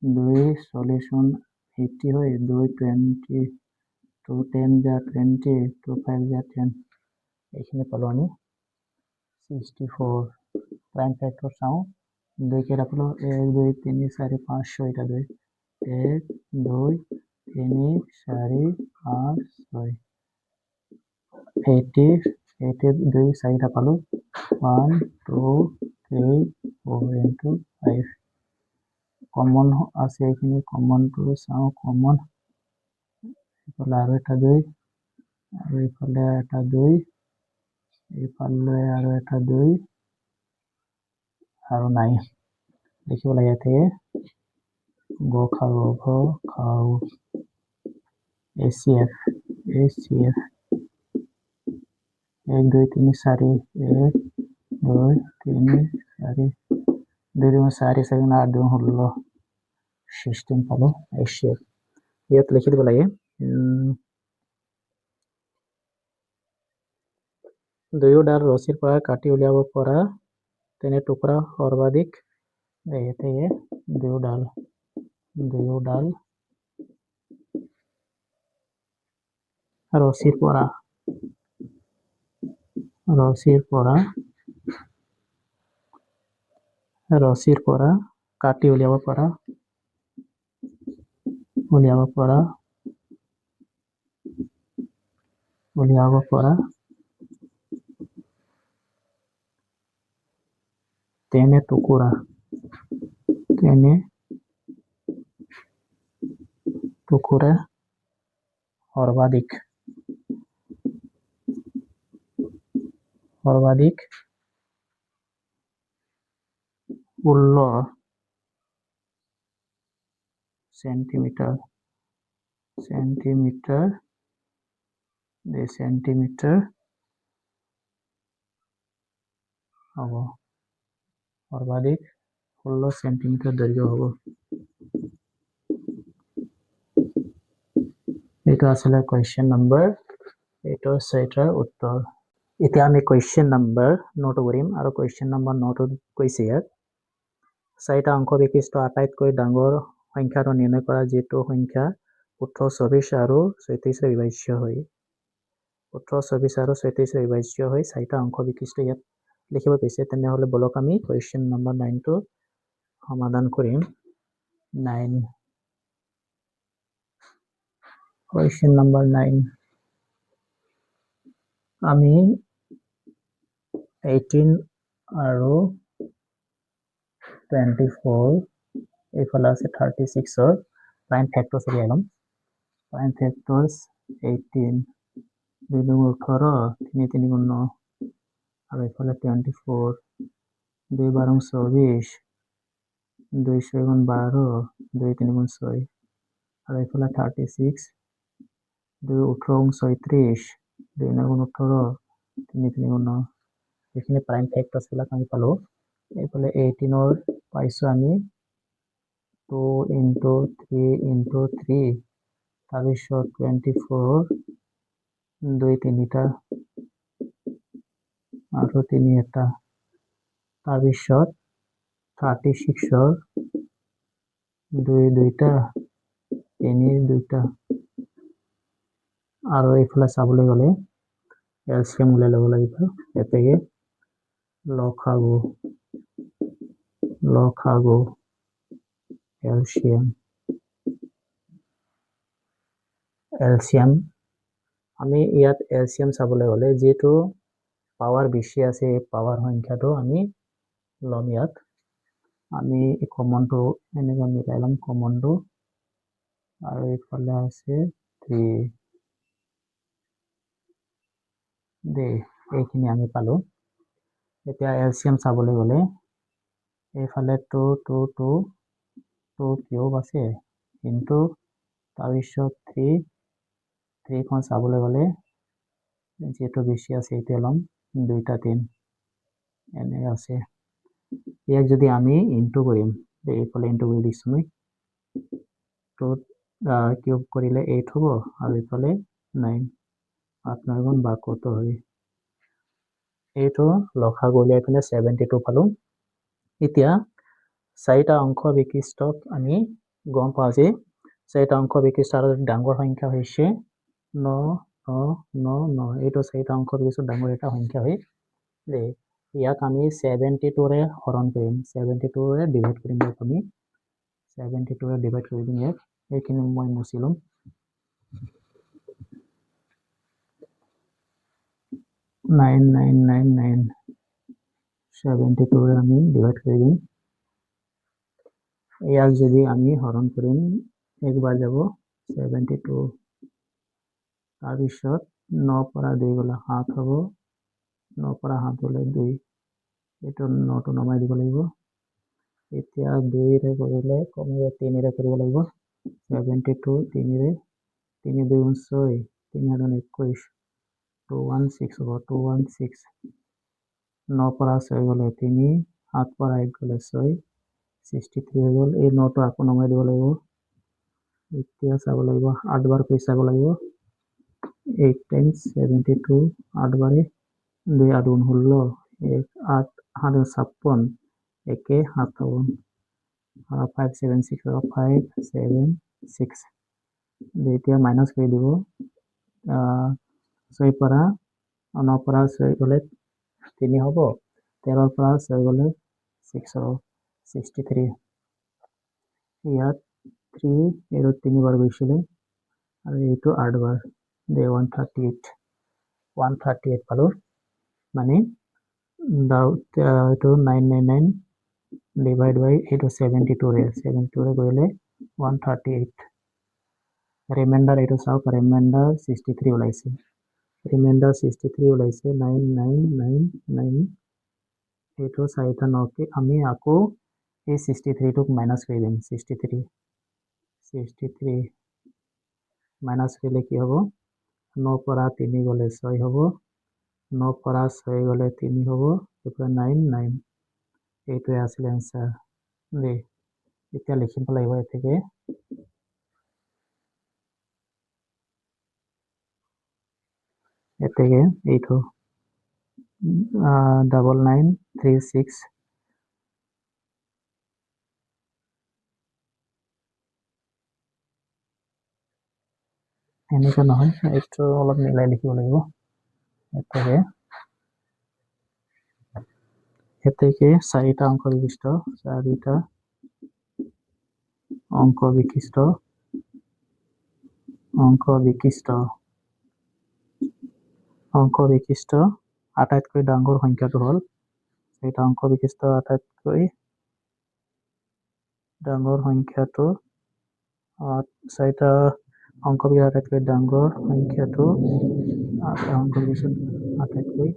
2 সলিউশন 80 হয় 2 20 2 10 যা 20 2 5 যা 10 এইখিনি পালোঁ আমি 64 প্ৰাইম ফেক্টৰ চাওঁ 2 কেইটা পালোঁ 1 2 3 4 5 6 এটা 2 1 2 3 4 5 6 80 80 2 4টা পালোঁ 1 2 3 4 into 5 কমন আছে এইখিনি কমনটো চাওঁ কমন এইফালে আৰু এটা 2 আৰু এইফালে এটা 2 এইফালে আৰু এটা 2 আৰু নাই লিখিব লাগে ইয়াতে গ খাও ACF 1 2 3 4 1 2 3 4 2 2 4 7 8 2 16 16 পালোঁ ACF ইয়াত লিখি দিব লাগে দুয়োডাল ৰছীৰ পৰা কাটি উলিয়াব পৰা তেনে টুকুৰা সৰ্বাধিক ইয়াতে দুয়োডাল ৰছীৰ পৰা কাটি উলিয়াব পৰা তেনে টুকুৰা সৰ্বাধিক 16 সেন্টিমিটাৰ হ'ব সৰ্বাধিক 16 সেন্টিমিটাৰ দৈৰ্ঘ্য হ'ব এইটো আছিলে কোৱেশ্চন নম্বৰ এইটো ছয়টাৰ উত্তৰ এতিয়া আমি কোৱেশ্চন নম্বৰ 9 কৰিম আৰু কোৱেশ্চন নম্বৰ 9 কৈছে ইয়াত চাৰিটা অংক বিশিষ্ট আটাইতকৈ ডাঙৰ সংখ্যাটো নিৰ্ণয় কৰা যিটো সংখ্যা 18 24 আৰু 37 বিভাজ্য হয় 18 24 আৰু 37 বিভাজ্য হয় চাৰিটা অংক বিশিষ্ট ইয়াত লিখিব কৈছে তেনেহলে বলক আমি কোৱেশ্চন নম্বৰ 9 টো সমাধান কৰিম 9 কোৱেশ্চন নম্বৰ 9 আমি 18 আৰু 24 এইফালে আছে 36 প্ৰাইম ফেক্টৰছ উলিয়াই ল'ম প্ৰাইম ফেক্টৰছ 18 2 2 18 3 3 9 আৰু এইফালে 24 2 12 24 2 6 12 2 3 6 আৰু এইফালে 36 2 18 36 2 9 18 3 3 9 এইখিনি প্ৰাইম ফেক্টৰছ বিলাক আমি পালো এইফালে 18 পাইছো আমি 2 into 3 into 3 তাৰপিছত 24 2 3টা আৰু 3 এটা তাৰপিছত 36 2 2টা 3 2টা আৰু এইফালে চাবলৈ গ'লে এলচিএম উলাই ল'ব লাগিব এতেকে লসাগু এলচিএম আমি ইয়াত এলচিএম চাবলৈ গ'লে যেটো পাৱাৰ বেছি আছে এই পাৱাৰ সংখ্যাটো আমি লম ইয়াত আমি এই কমনটো এনেকৈ মিলাই ল'ম কমনটো আৰু এইফালে আছে 3 দে এইখিনি আমি পালো এতিয়া এলচিএম চাবলৈ গ'লে এইফালে 2 2 2 2 কিউব আছে কিন্তু তাৰপিছত 3 খন চাবলৈ গ'লে যেটো বেছি আছে এইটো লম 2টা 3 এনে আছে ইয়াক যদি আমি ইনটু কৰিম এইফালে ইনটু কৰি দিছো মই 2 কিউব কৰিলে 8 হ'ব আৰু এইফালে 9 8 9 গুণ 12 হয় এইটো লসাগু উলিয়াই পিনে 72 পালো। এতিয়া 4টা অংক বিশিষ্টক আমি গম পাওঁ যে 4টা অংক বিশিষ্ট আৰু ডাঙৰ সংখ্যা হৈছে 9 9 9 9। এইটো 4টা অংক বিশিষ্ট ডাঙৰ এটা সংখ্যা হয় দেই। ইয়াক আমি 72ৰে হৰণ কৰিম, 72ৰে ডিভাইড কৰিম। ইয়াক আমি 72ৰে ডিভাইড কৰি দিম। ইয়াক এইখিনি মই মুছি ল'ম। 9999 72ৰে আমি ডিভাইড কৰি দিম। ইয়াক যদি আমি হৰণ কৰিম, একবাৰ যাব 72, তাৰপিছত 9 পৰা 2 গ'লে 7 হ'ব, 9 পৰা 7 গ'লে 2, এইটো 9টো নমাই দিব লাগিব। এতিয়া 2ৰে কৰিলে কমিব, 3ৰে কৰিব লাগিব। 72 3ৰে, 3 2 6, 3 আৰু 21, 216 হ'ব, 216। 9 পৰা 6 গ'লে 3, 7 পৰা 1 গ'লে 6, 63 হৈ গ'ল। এই 9টো আকৌ নমাই দিব লাগিব। এতিয়া চাব লাগিব, 8 বাৰ কৰি চাব লাগিব। 8 times 72, 8 বাৰে 2 8 16, 1 8 7 56, 1 57, 5 7 6 5 7 6। এতিয়া মাইনাছ কৰি দিব। 6 পৰা 9 পৰা 6 গ'লে 3 হ'ব, 13 পৰা 6 গ'লে 6 হ'ব, 63। ইয়াত 3 আৰু 3 বাৰ গৈছিলে আৰু এইটো 8 বাৰ, 138 পালো। মানে এইটো 999 ডিভাইড বাই এইটো 72ৰে কৰিলে 138। ৰিমাইণ্ডাৰ এইটো চাওক, ৰিমাইণ্ডাৰ 63 ওলাইছে, 9999। এইটো 4টা 9কে আমি আকৌ এই 63টোক মাইনাছ কৰি দিম। 63 মাইনাছ কৰিলে কি হ'ব? 9 পৰা 3 গ'লে 6 হ'ব, 9 পৰা 6 গ'লে 3 হ'ব, 9 এইটোৱে আছিলে এনচাৰ দেই। এতিয়া লিখিব লাগিব এতেকে, এইটো 9936। এনেকুৱা নহয়, এইটো অলপ মিলাই লিখিব লাগিব। এতেকে 4টা অংক বিশিষ্ট, 4টা অংক বিশিষ্ট আটাইতকৈ ডাঙৰ সংখ্যাটো হ'ল, 4টা অংক বিশিষ্ট আটাইতকৈ ডাঙৰ সংখ্যাটো, 4টা অংক বিশিষ্ট আটাইতকৈ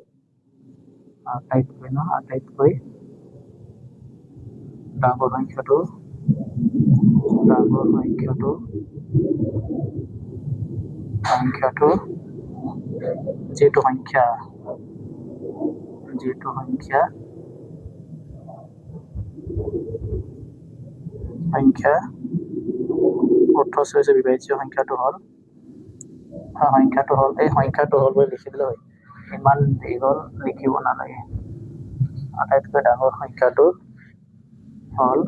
ডাঙৰ সংখ্যাটো, আটাইতকৈ ডাঙৰ সংখ্যাটো যিটো সংখ্যা 18 বিভাজ্য সংখ্যাটো হ'ল, এই সংখ্যাটো হ'ল বুলি লিখি দিলে হয়, ইমান দীঘল লিখিব নালাগে। আটাইতকৈ ডাঙৰ সংখ্যাটো হ'ল,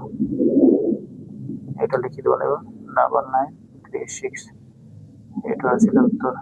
এইটো লিখি দিব লাগিব 9936। এইটো আছিলে উত্তৰ।